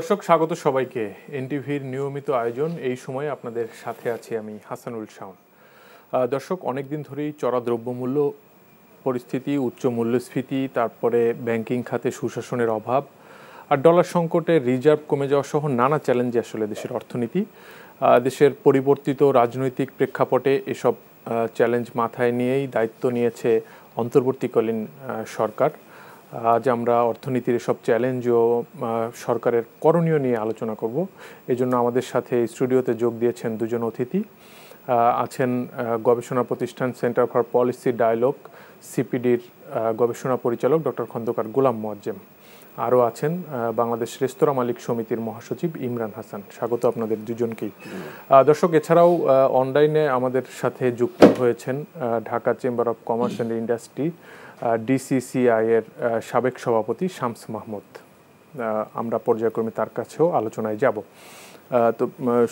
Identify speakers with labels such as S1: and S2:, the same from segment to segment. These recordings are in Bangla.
S1: দর্শক স্বাগত সবাইকে এনটিভির নিয়মিত আয়োজন এই সময় আপনাদের সাথে আছি আমি হাসানুল শাওন। দর্শক অনেকদিন ধরেই চড়া দ্রব্যমূল্য পরিস্থিতি, উচ্চ মূল্যস্ফীতি, তারপরে ব্যাংকিং খাতে সুশাসনের অভাব আর ডলার সংকটে রিজার্ভ কমে যাওয়া সহ নানা চ্যালেঞ্জে আসলে দেশের অর্থনীতি, দেশের পরিবর্তিত রাজনৈতিক প্রেক্ষাপটে এসব চ্যালেঞ্জ মাথায় নিয়েই দায়িত্ব নিয়েছে অন্তর্বর্তীকালীন সরকার। আজ আমরা অর্থনীতির সব চ্যালেঞ্জ ও সরকারের করণীয় নিয়ে আলোচনা করব। এজন্য আমাদের সাথে স্টুডিওতে যোগ দিয়েছেন দুজন অতিথি। আছেন গবেষণা প্রতিষ্ঠান সেন্টার ফর পলিসি ডায়ালগ সিপিডির গবেষণা পরিচালক ডক্টর খন্দকার গোলাম মোয়াজ্জেম। আরও আছেন বাংলাদেশ রেস্তোরাঁ মালিক সমিতির মহাসচিব ইমরান হাসান। স্বাগত আপনাদের দুজনকেই। দর্শক এছাড়াও অনলাইনে আমাদের সাথে যুক্ত হয়েছেন Dhaka chamber of commerce and industry DCCI এর সাবেক সভাপতি শামস মাহমুদ। আমরা পর্যায়ক্রমে তার কাছেও আলোচনায় যাব। তো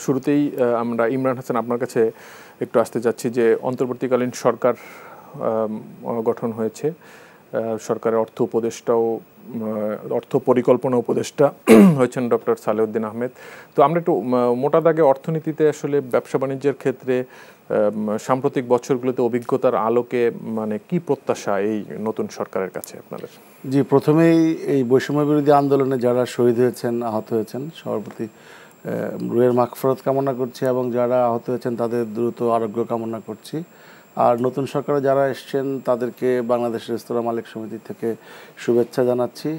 S1: শুরুতেই আমরা ইমরান হাসান আপনার কাছে একটু আসতে চাচ্ছি যে অন্তর্বর্তীকালীন সরকার গঠন হয়েছে, সরকারের অর্থ উপদেষ্টাও অর্থ পরিকল্পনা উপদেষ্টা হয়েছেন ডক্টর সালেউদ্দিন আহমেদ। তো আমরা একটু মোটা দাগে অর্থনীতিতে আসলে ব্যবসা বাণিজ্যের ক্ষেত্রে সাম্প্রতিক বছরগুলোতে অভিজ্ঞতার আলোকে মানে কি প্রত্যাশা এই নতুন সরকারের কাছে আপনাদের?
S2: জি, প্রথমেই এই বৈষম্য বিরোধী আন্দোলনে যারা শহীদ হয়েছেন, আহত হয়েছেন, সবার প্রতি রুহের মাগফিরাত কামনা করছি এবং যারা আহত হয়েছেন তাদের দ্রুত আরোগ্য কামনা করছি। আর নতুন সরকারে যারা এসছেন তাদেরকে বাংলাদেশ রেস্তোরাঁ মালিক সমিতি থেকে শুভেচ্ছা জানাচ্ছি।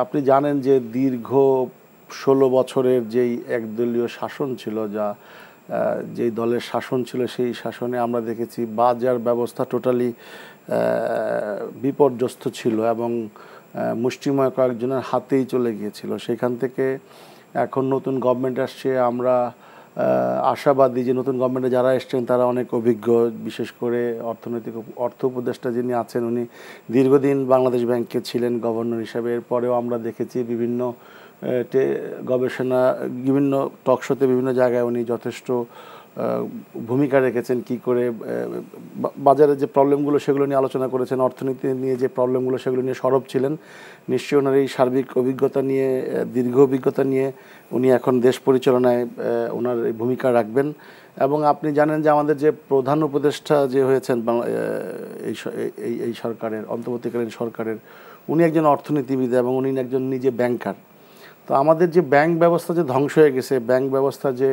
S2: আপনি জানেন যে দীর্ঘ 16 বছরের যেই একদলীয় শাসন ছিল, যেই দলের শাসন ছিল, সেই শাসনে আমরা দেখেছি বাজার ব্যবস্থা টোটালি বিপর্যস্ত ছিল এবং মুষ্টিময় কয়েকজনের হাতেই চলে গিয়েছিল। সেখান থেকে এখন নতুন গভর্নমেন্ট আসছে, আমরা আশাবাদী যে নতুন গভর্নমেন্টে যারা এসছেন তারা অনেক অভিজ্ঞ। বিশেষ করে অর্থ উপদেষ্টা যিনি আছেন উনি দীর্ঘদিন বাংলাদেশ ব্যাংকে ছিলেন গভর্নর হিসাবে। এরপরেও আমরা দেখেছি বিভিন্ন গবেষণা, বিভিন্ন টকশোতে, বিভিন্ন জায়গায় উনি যথেষ্ট ভূমিকা রেখেছেন কি করে বাজারের যে প্রবলেমগুলো সেগুলো নিয়ে আলোচনা করেছেন, অর্থনীতি নিয়ে যে প্রবলেমগুলো সেগুলো নিয়ে সরব ছিলেন। নিশ্চয়ই ওনার এই সার্বিক অভিজ্ঞতা নিয়ে, দীর্ঘ অভিজ্ঞতা নিয়ে উনি এখন দেশ পরিচালনায় ওনার ভূমিকা রাখবেন। এবং আপনি জানেন যে আমাদের যে প্রধান উপদেষ্টা যে হয়েছেন এই সরকারের, অন্তর্বর্তীকালীন সরকারের, উনি একজন অর্থনীতিবিদ এবং উনি একজন নিজে ব্যাংকার। তো আমাদের যে ব্যাংক ব্যবস্থা যে ধ্বংস হয়ে গেছে, ব্যাংক ব্যবস্থা যে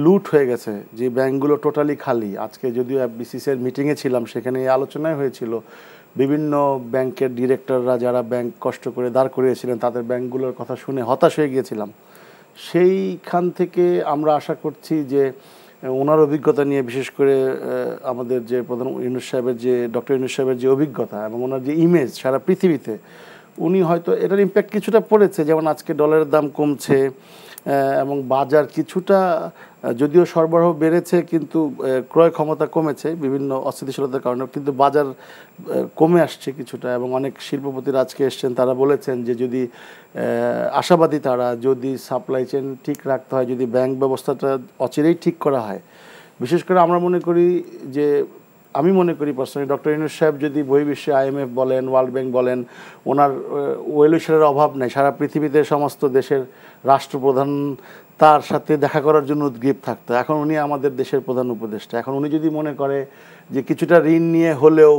S2: লুট হয়ে গেছে, যে ব্যাংকগুলো টোটালি খালি। আজকে যদিও বিসিসিআইয়ের মিটিংয়ে ছিলাম, সেখানে এই আলোচনায় হয়েছিল বিভিন্ন ব্যাংকের ডিরেক্টররা যারা ব্যাংক কষ্ট করে দাঁড় করিয়েছিলেন তাদের ব্যাংকগুলোর কথা শুনে হতাশ হয়ে গিয়েছিলাম। সেইখান থেকে আমরা আশা করছি যে ওনার অভিজ্ঞতা নিয়ে, বিশেষ করে আমাদের যে প্রধান ইউনূস সাহেবের যে ডক্টর ইউনূস সাহেবের যে অভিজ্ঞতা এবং ওনার যে ইমেজ সারা পৃথিবীতে, উনি হয়তো এটার ইম্প্যাক্ট কিছুটা পড়েছে। যেমন আজকে ডলারের দাম কমছে এবং বাজার কিছুটা, যদিও সরবরাহ বেড়েছে কিন্তু ক্রয় ক্ষমতা কমেছে বিভিন্ন অস্থিতিশীলতার কারণে, কিন্তু বাজার কমে আসছে কিছুটা। এবং অনেক শিল্পপতিরা আজকে এসছেন, তারা বলেছেন যে যদি আশাবাদী তারা, যদি সাপ্লাই চেইন ঠিক রাখতে হয়, যদি ব্যাংক ব্যবস্থাটা অচিরেই ঠিক করা হয়, বিশেষ করে আমরা মনে করি যে, আমি মনে করি পার্সোনালি ডক্টর ইউনূস সাহেব যদি বহির্বিশ্বে IMF বলেন, ওয়ার্ল্ড ব্যাংক বলেন, ওনার ওয়েলউইশারের অভাব নেই। সারা পৃথিবীতে সমস্ত দেশের রাষ্ট্রপ্রধান তার সাথে দেখা করার জন্য উদ্গ্রীব থাকতো। এখন উনি আমাদের দেশের প্রধান উপদেষ্টা। এখন উনি যদি মনে করে যে কিছুটা ঋণ নিয়ে হলেও,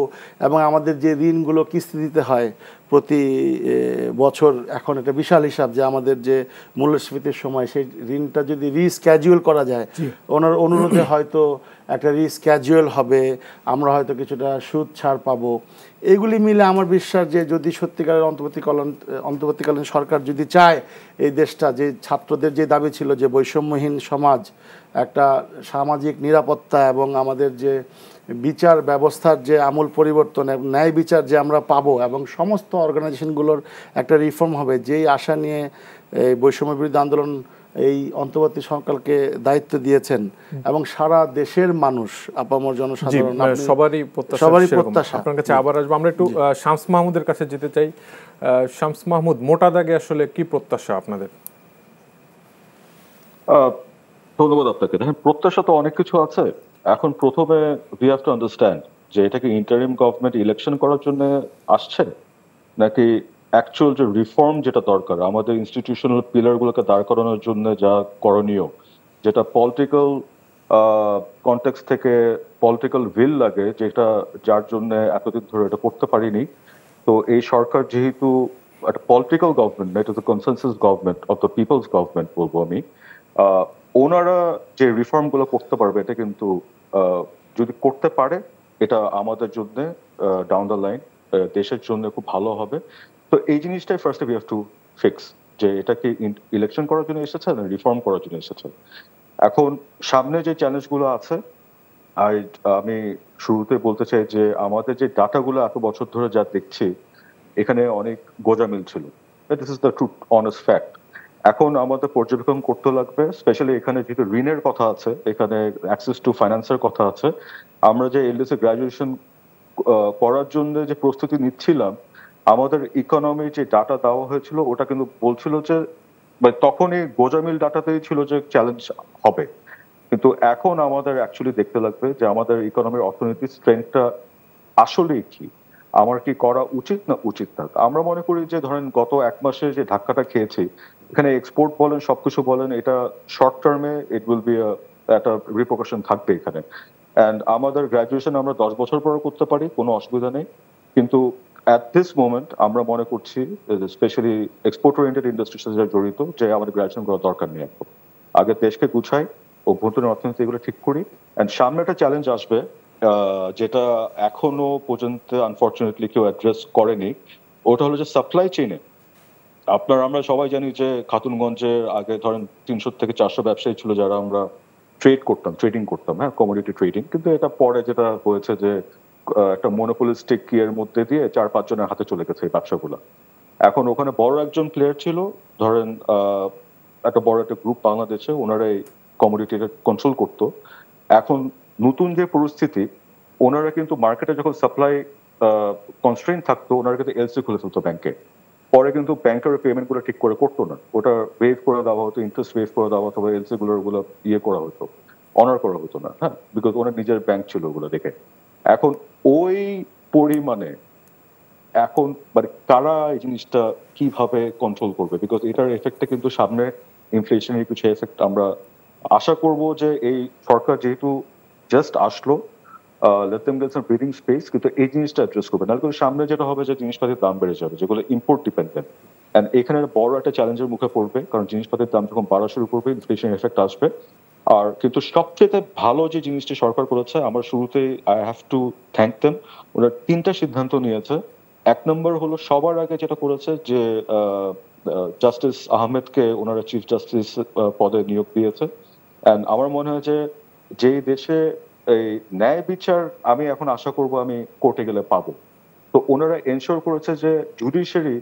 S2: এবং আমাদের যে ঋণগুলো কিস্তি দিতে হয় প্রতি বছর, এখন একটা বিশাল হিসাব, যে আমাদের যে মূল্যস্ফীতির সময় সেই ঋণটা যদি রিস্ক্যাজুয়াল করা যায়, ওনার অনুরোধে হয়তো একটা রিস্ক্যাজুয়াল হবে, আমরা হয়তো কিছুটা সুদ ছাড় পাবো। এইগুলি মিলে আমার বিশ্বাস যে যদি সত্যিকারের অন্তর্বর্তীকালীন সরকার যদি চায় এই দেশটা, যে ছাত্রদের যে দাবি ছিল যে বৈষম্যহীন সমাজ, একটা সামাজিক নিরাপত্তা এবং আমাদের যে বিচার ব্যবস্থার যে আমূল পরিবর্তন এবং ন্যায় বিচার যে আমরা পাবো এবং সমস্ত অর্গানাইজেশনগুলোর একটা রিফর্ম হবে, যেই আশা নিয়ে এই বৈষম্য বিরোধী আন্দোলন এই অন্তর্বর্তী সরকারকে দায়িত্ব দিয়েছেন এবং সারা দেশের মানুষ, আপামর জনসাধারণ,
S1: সবারই প্রত্যাশা। আপনার কাছে আবার আসবো। আমরা একটু শামস মাহমুদের কাছে যেতে চাই। শামস মাহমুদ, মোটা দাগে আসলে কি প্রত্যাশা আপনাদের?
S3: ধন্যবাদ আপনাকে। দেখেন, প্রত্যাশা তো অনেক কিছু আছে। এখন প্রথমে উই হ্যাভ টু আন্ডারস্ট্যান্ড যে এটা কি ইন্টারিম গভর্নমেন্ট ইলেকশন করার জন্য আসছে, নাকি অ্যাকচুয়াল যে রিফর্ম যেটা দরকার, আমাদের ইনস্টিটিউশনাল পিলারগুলোকে দাঁড় করানোর জন্য যা করণীয়, যেটা পলিটিক্যাল কনটেক্সট থেকে পলিটিক্যাল উইল লাগে, যেটা যার জন্য এতদিন ধরে এটা করতে পারিনি। তো এই সরকার যেহেতু একটা পলিটিক্যাল গভর্নমেন্ট না, এটা তো consensus government of the people's government বলবো আমি, ওনারা যে রিফর্ম গুলো করতে পারবে এটা কিন্তু যদি করতে পারে এটা আমাদের জন্য ডাউন দ্য লাইন দেশের জন্য খুব ভালো হবে। তো এই জিনিসটাই ফার্স্টে উই হ্যাভ টু ফিক্স, যে এটা কি ইলেকশন করার জন্য এসেছে না রিফর্ম করার জন্য এসেছে। এখন সামনে যে চ্যালেঞ্জগুলো আছে, আর আমি শুরুতে বলতে চাই যে আমাদের যে ডাটাগুলো এত বছর ধরে যা দেখছি এখানে অনেক গোজামিল ছিল। This is the true honest fact. এখন আমাদের পর্যবেক্ষণ করতে লাগবে, স্পেশালি এখানে যেহেতু ঋণের কথা আছে, এখানে অ্যাক্সেস টু ফাইন্যান্সের কথা আছে। আমরা যে এলডিসি গ্রাজুয়েশন করার জন্য যে প্রস্তুতি নিচ্ছিলাম, আমাদের ইকোনমি যে ডাটা দেওয়া হয়েছিল ওটা কিন্তু বলছিল যে তখনই গোজামিল ডাটাতেই ছিল যে চ্যালেঞ্জ হবে। কিন্তু এখন আমাদের অ্যাকচুয়ালি দেখতে লাগবে যে আমাদের ইকোনমির অর্থনীতির স্ট্রেংথটা আসলেই কি, আমার কি করা উচিত না উচিত না। আমরা মনে করি যে ধরেন গত এক মাসে যে ধাক্কাটা খেয়েছি, এখানে এক্সপোর্ট বলেন সবকিছু বলেন, এটা শর্ট টার্মে ইট উইল বি একটা রিপোর্কেশন থাকবে এখানে। অ্যান্ড আমাদের গ্রাজুয়েশন আমরা 10 বছর পরে করতে পারি, কোনো অসুবিধা নেই। কিন্তু অ্যাট দিস মোমেন্ট আমরা মনে করছি স্পেশালি এক্সপোর্ট ওরিয়েন্টেড ইন্ডাস্ট্রির সাথে যারা জড়িত, যে আমাদের গ্রাজুয়েশন করার দরকার নেই। এখন আগে দেশকে গুছাই, অভ্যন্তরীণ অর্থনীতি এগুলো ঠিক করি। অ্যান্ড সামনে একটা চ্যালেঞ্জ আসবে যেটা এখনো পর্যন্ত আনফর্চুনেটলি কেউ অ্যাড্রেস করেনি, ওটা হলো যে সাপ্লাই চেইনে। আমরা সবাই জানি যে খাতুনগঞ্জের আগে ধরেন 300 থেকে 400 ব্যবসায়ী ছিল যারা আমরা ট্রেডিং করতাম, হ্যাঁ, কমোডিটি ট্রেডিং। কিন্তু এটা পরে যেটা হয়েছে যে একটা মনোপলিস্টিক এর মধ্যে দিয়ে 4-5 জনের হাতে চলে গেছে এই ব্যবসাগুলো। এখন ওখানে বড় একজন প্লেয়ার ছিল, ধরেন একটা বড় একটা গ্রুপ বাংলাদেশে, ওনারা এই কমোডিটিটা কন্ট্রোল করতো। এখন নতুন যে পরিস্থিতি, ওনারা কিন্তু মার্কেটে যখন সাপ্লাই কনস্ট্রেইন থাকতো, ওনারা কিন্তু এলসি খুলে ফেলতো ব্যাংকে। পরে কিন্তু ব্যাংকের পেমেন্ট গুলো ঠিক করে করতো না, ওটা ওয়েভ করে দেওয়া হতো, ইন্টারেস্ট ওয়েভ করে দেওয়া হতো, এলসি গুলো ইয়ে করা হতো, অনার করা হতো না, হ্যাঁ, বিকজ ওনার নিজের ব্যাংক ছিল ওগুলো দেখে। এখন ওই পরিমাণে এখন মানে কারা এই জিনিসটা কিভাবে কন্ট্রোল করবে, বিকজ এটার এফেক্টটা কিন্তু সামনে ইনফ্লেশনের কিছু এফেক্ট আমরা আশা করব যে এই সরকার যেহেতু জাস্ট আসলো, let them get some breathing space, কিন্তু এই জিনিসটা অ্যাড্রেস করবে। নাহলে কিন্তু সামনে যেটা হবে যে জিনিসপাতির দাম বেড়ে যাবে, যেগুলো ইম্পোর্ট ডিপেন্ডেন্ট। অ্যান্ড এখানে বড় একটা চ্যালেঞ্জের মুখে পড়বে, কারণ জিনিসপাতির দাম যখন বাড়া শুরু করবে ইনফ্লেশন এফেক্ট আসবে। আর কিন্তু সবচেয়ে ভালো যে জিনিসটি সরকার করেছে, আমার শুরুতেই I have to thank them, ওরা 3টা সিদ্ধান্ত নিয়েছে। এক নম্বর হলো সবার আগে যেটা করেছে যে জাস্টিস আহমেদকে ওনারা চিফ জাস্টিস পদে নিয়োগ দিয়েছে। অ্যান্ড আমার মনে হয় যে যেই দেশে এই ন্যায় বিচার আমি এখন আশা করব আমি কোর্টে গেলে পাবো, তো ওনারা এনশোর করেছে যে জুডিশিয়ারি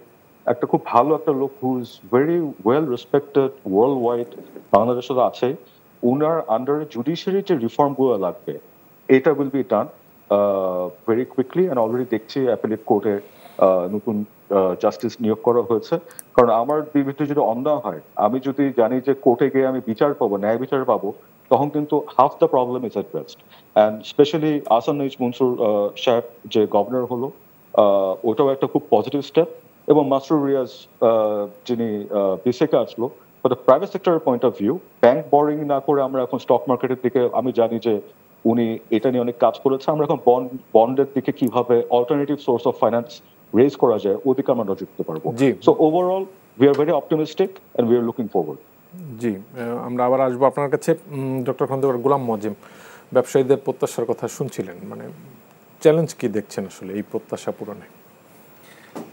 S3: একটা খুব ভালো একটা লোক who is very well respected world wide, বাংলাদেশে তো আছে, ওনার আন্ডারে জুডিশিয়ারি যে রিফর্ম গুলো লাগবে এটা will be done very quickly. And already দেখছি অ্যাপিলেট কোর্টে নতুন জাস্টিস নিয়োগ করা হয়েছে। কারণ আমার বিরুদ্ধে যদি অন্যায় হয়, আমি যদি জানি যে কোর্টে গিয়ে আমি বিচার পাবো, ন্যায় বিচার পাবো, তখন কিন্তু half the problem is addressed. And specially Ahsanul Mansur সাহেব যে গভর্নর হলো, ওটাও একটা খুব পজিটিভ স্টেপ। এবং মাসরুর রিয়াজ যিনি বিসেকে আসলো, প্রাইভেট সেক্টরের point of view, bank boring না করে আমরা এখন স্টক মার্কেটের দিকে, আমি জানি যে উনি এটা নিয়ে অনেক কাজ করেছে, আমরা এখন বন্ডের দিকে কিভাবে alternative source of finance raise করা যায় ওদিকে আমরা নজর দিতে পারবো। So overall we are very optimistic and we are looking forward.
S1: জি, আমরা আবার আসবো আপনার কাছে। ডক্টর খন্দকার গোলাম মজিম, ব্যবসায়ীদের প্রত্যাশার কথা শুনছিলেন, মানে চ্যালেঞ্জ কি দেখছেন আসলে এই প্রত্যাশা পূরণে?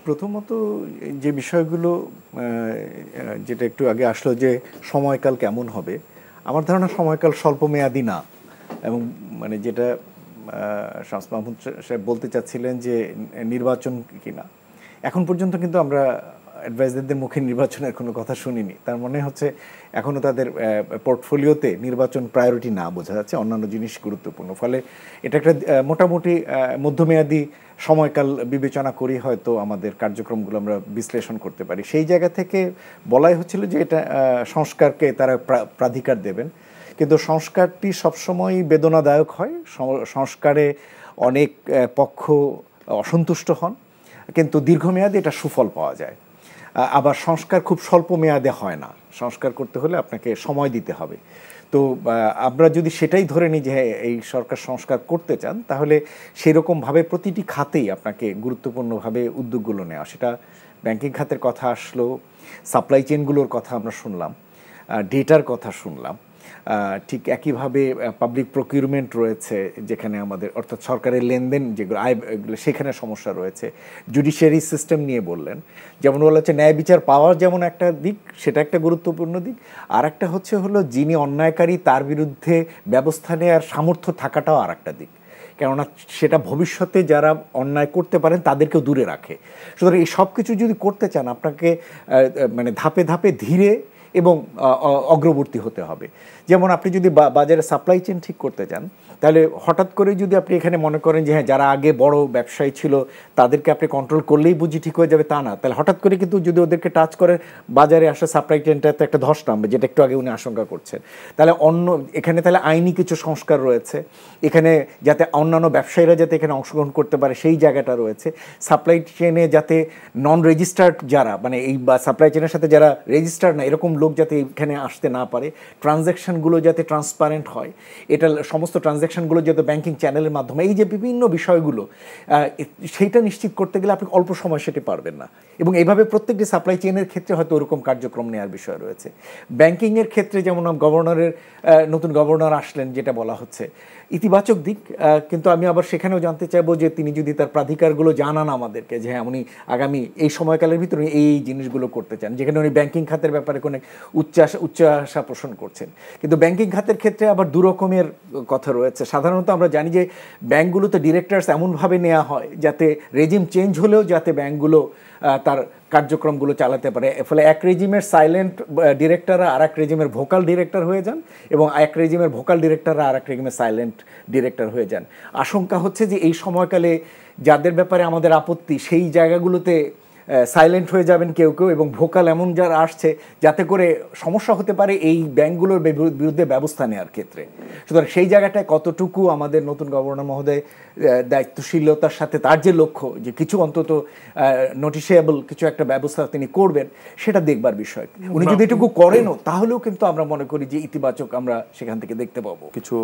S4: প্রথমত যে বিষয়গুলো যেটা একটু আগে আসলো যে সময়কাল কেমন হবে, আমার ধারণা সময়কাল স্বল্পমেয়াদী না। এবং মানে যেটা শামস মাহমুদ সাহেব বলতে চাচ্ছিলেন যে নির্বাচন কিনা, এখন পর্যন্ত কিন্তু আমরা অ্যাডভাইজারদের মুখে নির্বাচনের কোনো কথা শুনিনি। তার মনে হচ্ছে এখনও তাদের পোর্টফোলিওতে নির্বাচন প্রায়োরিটি না, বোঝা যাচ্ছে অন্যান্য জিনিস গুরুত্বপূর্ণ। ফলে এটা একটা মোটামুটি মধ্যমেয়াদী সময়কাল বিবেচনা করি হয়তো আমাদের কার্যক্রমগুলো আমরা বিশ্লেষণ করতে পারি। সেই জায়গা থেকে বলাই হচ্ছিল যে এটা সংস্কারকে তারা প্রাধিকার দেবেন, কিন্তু সংস্কারটি সবসময় বেদনাদায়ক হয়। সংস্কারে অনেক পক্ষ অসন্তুষ্ট হন, কিন্তু দীর্ঘমেয়াদে এটা সুফল পাওয়া যায়। আবার সংস্কার খুব স্বল্প মেয়াদে হয় না, সংস্কার করতে হলে আপনাকে সময় দিতে হবে। তো আমরা যদি সেটাই ধরে নিই যে এই সরকার সংস্কার করতে চান, তাহলে সেরকমভাবে প্রতিটি খাতেই আপনাকে গুরুত্বপূর্ণভাবে উদ্যোগগুলো নেওয়া, সেটা ব্যাংকিং খাতের কথা আসলো, সাপ্লাই চেনগুলোর কথা আমরা শুনলাম, ডেটার কথা শুনলাম, ঠিক একইভাবে পাবলিক প্রকিউরমেন্ট রয়েছে যেখানে আমাদের অর্থাৎ সরকারের লেনদেন যেগুলো আয় সেখানে সমস্যা রয়েছে, জুডিশিয়ারি সিস্টেম নিয়ে বললেন, যেমন বলা হচ্ছে ন্যায় বিচার পাওয়ার যেমন একটা দিক, সেটা একটা গুরুত্বপূর্ণ দিক, আর একটা হলো যিনি অন্যায়কারী তার বিরুদ্ধে ব্যবস্থা নেওয়ার সামর্থ্য থাকাটাও আর একটা দিক, কেননা সেটা ভবিষ্যতে যারা অন্যায় করতে পারেন তাদেরকেও দূরে রাখে। সুতরাং এই সব কিছু যদি করতে চান আপনাকে মানে ধাপে ধাপে ধীরে এবং অগ্রবর্তী হতে হবে। যেমন আপনি যদি বাজারে সাপ্লাই চেন ঠিক করতে চান, তাহলে হঠাৎ করে যদি আপনি এখানে মনে করেন যে হ্যাঁ যারা আগে বড় ব্যবসায়ী ছিল তাদেরকে আপনি কন্ট্রোল করলেই বুঝি ঠিক হয়ে যাবে, তা না। তাহলে হঠাৎ করে কিন্তু যদি ওদেরকে টাচ করে বাজারে আসা সাপ্লাই চেনটাতে একটা ধস নামবে, যেটা একটু আগে উনি আশঙ্কা করছেন। তাহলে এখানে তাহলে আইনি কিছু সংস্কার রয়েছে, এখানে যাতে অন্যান্য ব্যবসায়ীরা যাতে এখানে অংশগ্রহণ করতে পারে সেই জায়গাটা রয়েছে। সাপ্লাই চেনে যাতে নন রেজিস্টার্ড যারা মানে এই বা সাপ্লাই চেনের সাথে যারা রেজিস্টার্ড না এরকম লোক যাতে এখানে আসতে না পারে, ট্রানজ্যাকশনগুলো যাতে ট্রান্সপারেন্ট হয়, এটা সমস্ত ট্রানজ্যাকশনগুলো যাতে ব্যাংকিং চ্যানেলের মাধ্যমে, এই যে বিভিন্ন বিষয়গুলো সেইটা নিশ্চিত করতে গেলে আপনি অল্প সময় সেটি পারবেন না। এবং এইভাবে প্রত্যেকটি সাপ্লাই চেনের ক্ষেত্রে হয়তো ওরকম কার্যক্রম নেওয়ার বিষয় রয়েছে। ব্যাংকিংয়ের ক্ষেত্রে যেমন গভর্নরের নতুন গভর্নর আসলেন যেটা বলা হচ্ছে ইতিবাচক দিক, কিন্তু আমি আবার সেখানেও জানতে চাইবো যে তিনি যদি তার প্রাধিকারগুলো জানান আমাদেরকে যে হ্যাঁ উনি আগামী এই সময়কালের ভিতরে এই জিনিসগুলো করতে চান, যেখানে উনি ব্যাংকিং খাতের ব্যাপারে কোনো উচ্চ আশা পোষণ করছেন। কিন্তু ব্যাংকিং খাতের ক্ষেত্রে আবার দু রকমের কথা রয়েছে। সাধারণত আমরা জানি যে ব্যাংকগুলোতে ডিরেক্টরস এমনভাবে নেওয়া হয় যাতে রেজিম চেঞ্জ হলেও যাতে ব্যাংকগুলো তার কার্যক্রমগুলো চালাতে পারে। ফলে এক রেজিমের সাইলেন্ট ডিরেক্টররা আর এক রেজিমের ভোকাল ডিরেক্টর হয়ে যান, এবং এক রেজিমের ভোকাল ডিরেক্টররা আর এক রেজিমের সাইলেন্ট ডিরেক্টর হয়ে যান। আশঙ্কা হচ্ছে যে এই সময়কালে যাদের ব্যাপারে আমাদের আপত্তি সেই জায়গাগুলোতে সাইলেন্ট হয়ে যাবেন কেউ কেউ, এবং ভোকাল এমন যারা আসছে যাতে করে সমস্যা হতে পারে এই ব্যাংকগুলোর বিরুদ্ধে ব্যবস্থা নেওয়ার ক্ষেত্রে। সুতরাং সেই জায়গাটায় কতটুকু আমাদের নতুন গভর্নর মহোদয় দায়িত্বশীলতার সাথে তার যে লক্ষ্য যে কিছু অন্তত নোটিশেবল কিছু একটা ব্যবস্থা তিনি করবেন সেটা দেখবার বিষয়। উনি যদি এটুকু করেনও তাহলেও কিন্তু আমরা মনে করি যে ইতিবাচক আমরা সেখান থেকে দেখতে পাবো।
S1: কিছু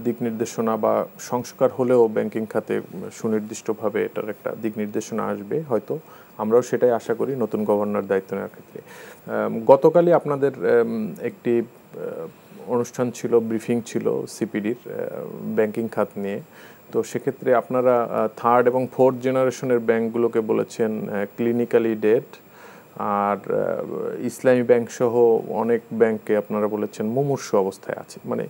S1: দিক নির্দেশনা বা সংস্কার হলেও ব্যাংকিং খাতে সুনির্দিষ্টভাবে এটার একটা দিক নির্দেশনা আসবে হয়তো, আমরাও সেটাই আশা করি নতুন গভর্নর দায়িত্ব নেওয়ার ক্ষেত্রে। গতকালই আপনাদের একটি অনুষ্ঠান ছিল, ব্রিফিং ছিল সিপিডির ব্যাংকিং খাত নিয়ে। তো সেক্ষেত্রে আপনারা থার্ড এবং ফোর্থ জেনারেশনের ব্যাংকগুলোকে বলেছেন ক্লিনিক্যালি ডেড, আর ইসলামী ব্যাংক সহ অনেক ব্যাংককে আপনারা বলেছেন মুমূর্ষু অবস্থায় আছে। মানে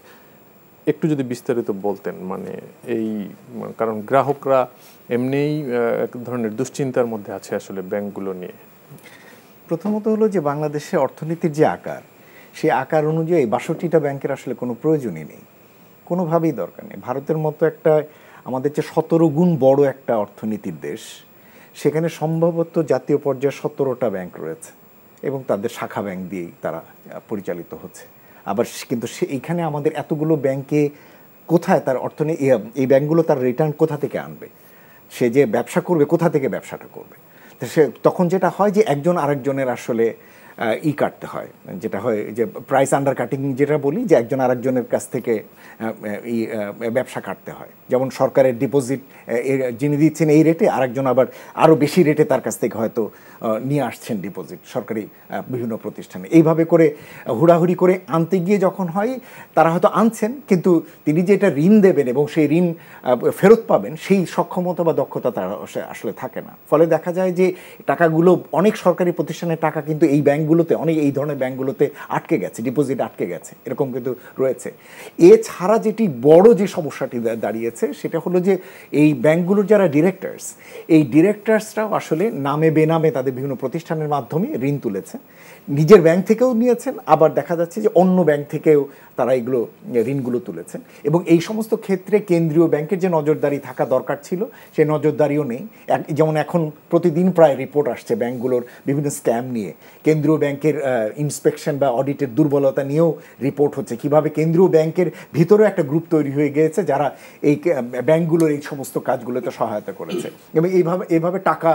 S1: একটু যদি বিস্তারিত বলতেন, মানে এই কারণ গ্রাহকরা এমনিই এক ধরনের দুশ্চিন্তার মধ্যে আছে আসলে ব্যাংকগুলো নিয়ে।
S4: প্রথমত হলো যে বাংলাদেশে অর্থনীতির যে আকার, সেই আকার অনুযায়ী ৬২টা ব্যাংকের আসলে কোনো প্রয়োজনই নেই, কোনোভাবেই দরকার নেই। ভারতের মতো একটা আমাদের যে ১৭ গুণ বড় একটা অর্থনীতির দেশ, সেখানে সম্ভবত জাতীয় পর্যায়ে ১৭টা ব্যাংক রয়েছে এবং তাদের শাখা ব্যাংক দিয়েই তারা পরিচালিত হচ্ছে। আবার কিন্তু এইখানে আমাদের এতগুলো ব্যাংকে কোথায় তার অর্থনীতি, এই ব্যাংকগুলো তার রিটার্ন কোথা থেকে আনবে? সে যে ব্যবসা করবে কোথা থেকে ব্যবসাটা করবে? তো সে তখন যেটা হয় যে একজন আরেকজনের আসলে কাটতে হয়, যেটা হয় যে প্রাইস আন্ডার কাটিং যেটা বলি, যে একজন আরেকজনের কাছ থেকে ব্যবসা কাটতে হয়। যেমন সরকারের ডিপোজিট যিনি দিচ্ছেন এই রেটে, আরেকজন আবার আরও বেশি রেটে তার কাছ থেকে হয়তো নিয়ে আসছেন ডিপোজিট সরকারি বিভিন্ন প্রতিষ্ঠানে। এইভাবে করে হুড়াহুড়ি করে আনতে গিয়ে যখন হয় তারা হয়তো আনছেন, কিন্তু তিনি যে এটা ঋণ দেবেন এবং সেই ঋণ ফেরত পাবেন সেই সক্ষমতা বা দক্ষতা তার আসলে থাকে না। ফলে দেখা যায় যে টাকাগুলো অনেক সরকারি প্রতিষ্ঠানের টাকা কিন্তু এই ব্যাংকগুলোতে, অনেক এই ধরনের ব্যাংকগুলোতে আটকে গেছে, ডিপোজিট আটকে গেছে, এরকম কিন্তু রয়েছে। এছাড়া যেটি বড় যে সমস্যাটি দাঁড়িয়েছে সেটা হলো যে এই ব্যাংকগুলোর যারা ডিরেক্টরস, এই ডিরেক্টরসরাও আসলে নামে বেনামে তাদের বিভিন্ন প্রতিষ্ঠানের মাধ্যমে ঋণ তুলেছে, নিজের ব্যাংক থেকেও নিয়েছেন, আবার দেখা যাচ্ছে যে অন্য ব্যাংক থেকেও তারা এগুলো ঋণগুলো তুলেছেন। এবং এই সমস্ত ক্ষেত্রে কেন্দ্রীয় ব্যাংকের যে নজরদারি থাকা দরকার ছিল সেই নজরদারিও নেই। যেমন এখন প্রতিদিন প্রায় রিপোর্ট আসছে ব্যাংকগুলোর বিভিন্ন স্ক্যাম নিয়ে, কেন্দ্রীয় কেন্দ্রীয় ব্যাংকের ইন্সপেকশন বা অডিটের দুর্বলতা নিয়েও রিপোর্ট হচ্ছে, কিভাবে কেন্দ্রীয় ব্যাংকের ভিতরেও একটা গ্রুপ তৈরি হয়ে গিয়েছে যারা এই ব্যাংকগুলোর এই সমস্ত কাজগুলোতে সহায়তা করেছে, এবং এইভাবে টাকা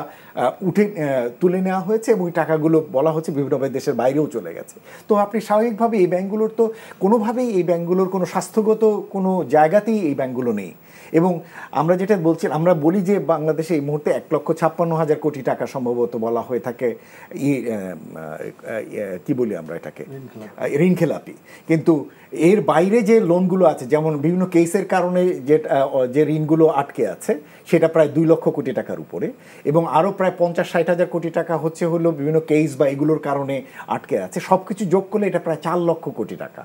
S4: তুলে নেওয়া হয়েছে এবং এই টাকাগুলো বলা হচ্ছে বিভিন্ন দেশের বাইরেও চলে গেছে। তো আপনি স্বাভাবিকভাবে এই ব্যাংকগুলোর তো কোনোভাবেই এই ব্যাংকগুলোর কোনো স্বাস্থ্যগত কোনো জায়গাতেই এই ব্যাংকগুলো নেই। এবং আমরা যেটা বলছি, আমরা বলি যে বাংলাদেশে এই মুহূর্তে 1,56,000 কোটি টাকা সম্ভবত বলা হয়ে থাকে কি বলি আমরা এটাকে ঋণ খেলাপি, কিন্তু এর বাইরে যে লোনগুলো আছে, যেমন বিভিন্ন কেসের কারণে যে ঋণগুলো আটকে আছে সেটা প্রায় 2 লক্ষ কোটি টাকার উপরে, এবং আরও প্রায় 50-60 হাজার কোটি টাকা হলো বিভিন্ন কেস বা এগুলোর কারণে আটকে আছে। সব কিছু যোগ করলে এটা প্রায় 4 লক্ষ কোটি টাকা।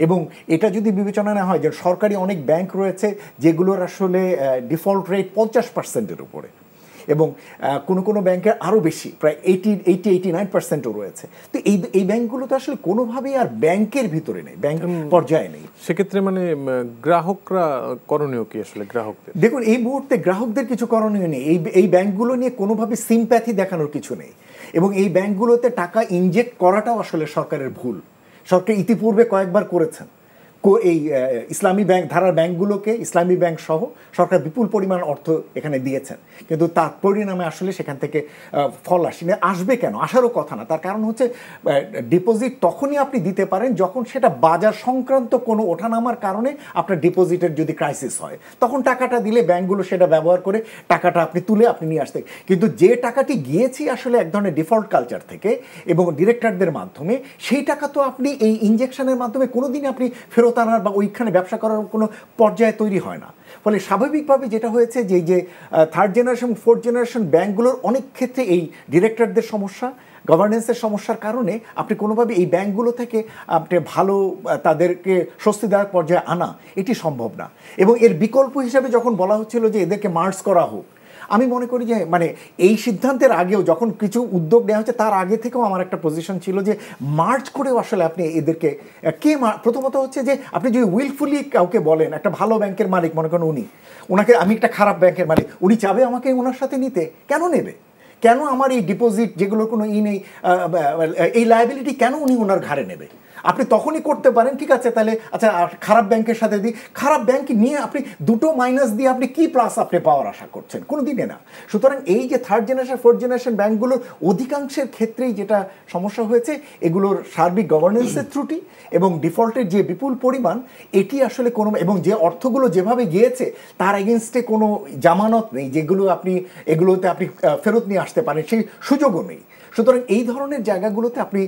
S4: এবং এটা যদি বিবেচনা না হয় যে সরকারি অনেক ব্যাংক রয়েছে যেগুলোর আসলে ডিফল্ট রেট 50%-এর উপরে, এবং কোনো ব্যাংকের আরও বেশি, প্রায় 80-89%ও রয়েছে। তো এই ব্যাংকগুলো তো আসলে কোনোভাবেই আর ব্যাংকের ভিতরে নেই, ব্যাংক পর্যায়ে নেই।
S1: সেক্ষেত্রে মানে গ্রাহকরা করণীয় কি আসলে? গ্রাহকদের
S4: দেখুন, এই মুহূর্তে গ্রাহকদের কিছু করণীয় নেই। এই ব্যাংকগুলো নিয়ে কোনোভাবে সিম্প্যাথি দেখানোর কিছু নেই, এবং এই ব্যাংকগুলোতে টাকা ইনজেক্ট করাটাও আসলে সরকারের ভুল। সরকার ইতিপূর্বে কয়েকবার করেছেন এই ইসলামী ব্যাংক ধারার ব্যাংকগুলোকে, ইসলামী ব্যাংক সহ সরকার বিপুল পরিমাণ অর্থ এখানে দিয়েছেন, কিন্তু তার পরিণামে আসলে সেখান থেকে ফল আসেনি। আসবে কেন? আসারও কথা না। তার কারণ হচ্ছে ডিপোজিট তখনই আপনি দিতে পারেন যখন সেটা বাজার সংক্রান্ত কোনো ওঠানামার কারণে আপনার ডিপোজিটের যদি ক্রাইসিস হয়, তখন টাকাটা দিলে ব্যাংকগুলো সেটা ব্যবহার করে টাকাটা আপনি তুলে আপনি নিয়ে আসতে। কিন্তু যে টাকাটি গিয়েছে আসলে এক ধরনের ডিফল্ট কালচার থেকে এবং ডিরেক্টরদের মাধ্যমে, সেই টাকা তো আপনি এই ইনজেকশনের মাধ্যমে কোনোদিনই আপনি ফেরত আনার বা ওইখানে ব্যবসা করার কোনো পর্যায়ে তৈরি হয় না। ফলে স্বাভাবিকভাবে যেটা হয়েছে যে থার্ড জেনারেশন, ফোর্থ জেনারেশন ব্যাংকগুলোর অনেক ক্ষেত্রে এই ডিরেক্টরদের সমস্যা, গভর্নেন্সের সমস্যার কারণে আপনি কোনোভাবে এই ব্যাংকগুলো থেকে আপনি ভালো তাদেরকে স্বস্তিদায়ক পর্যায়ে আনা এটি সম্ভব না। এবং এর বিকল্প হিসাবে যখন বলা হচ্ছিল যে এদেরকে মার্জ করা হোক, আমি মনে করি যে মানে এই সিদ্ধান্তের আগেও যখন কিছু উদ্যোগ নেওয়া হচ্ছে তার আগে থেকেও আমার একটা পজিশন ছিল যে মার্চ করেও আসলে আপনি এদেরকে প্রথমত হচ্ছে যে আপনি যদি উইলফুলি কাউকে বলেন, একটা ভালো ব্যাংকের মালিক, মনে করেন ওনাকে আমি একটা খারাপ ব্যাংকের মালিক, উনি চাবে আমাকে ওনার সাথে নিতে, কেন নেবে? কেন আমার এই ডিপোজিট যেগুলোর কোনো নেই, এই লায়াবিলিটি কেন উনি ওনার ঘাড়ে নেবে? আপনি তখনই করতে পারেন, ঠিক আছে তাহলে আচ্ছা খারাপ ব্যাংকের সাথে দিই, খারাপ ব্যাংক নিয়ে আপনি দুটো মাইনাস দিয়ে আপনি কি প্লাস আপনি পাওয়ার আশা করছেন? কোনো দিনে না। সুতরাং এই যে থার্ড জেনারেশন, ফোর্থ জেনারেশন ব্যাংকগুলোর অধিকাংশের ক্ষেত্রেই যেটা সমস্যা হয়েছে, এগুলোর সার্বিক গভর্নেন্সের ত্রুটি এবং ডিফল্টের যে বিপুল পরিমাণ, এটি আসলে কোনো, এবং যে অর্থগুলো যেভাবে গিয়েছে তার এগেনস্টে কোনো জামানত নেই যেগুলো এগুলোতে আপনি ফেরত নিয়ে আসতে পারেন, সেই সুযোগও নেই। সুতরাং এই ধরনের জায়গাগুলোতে আপনি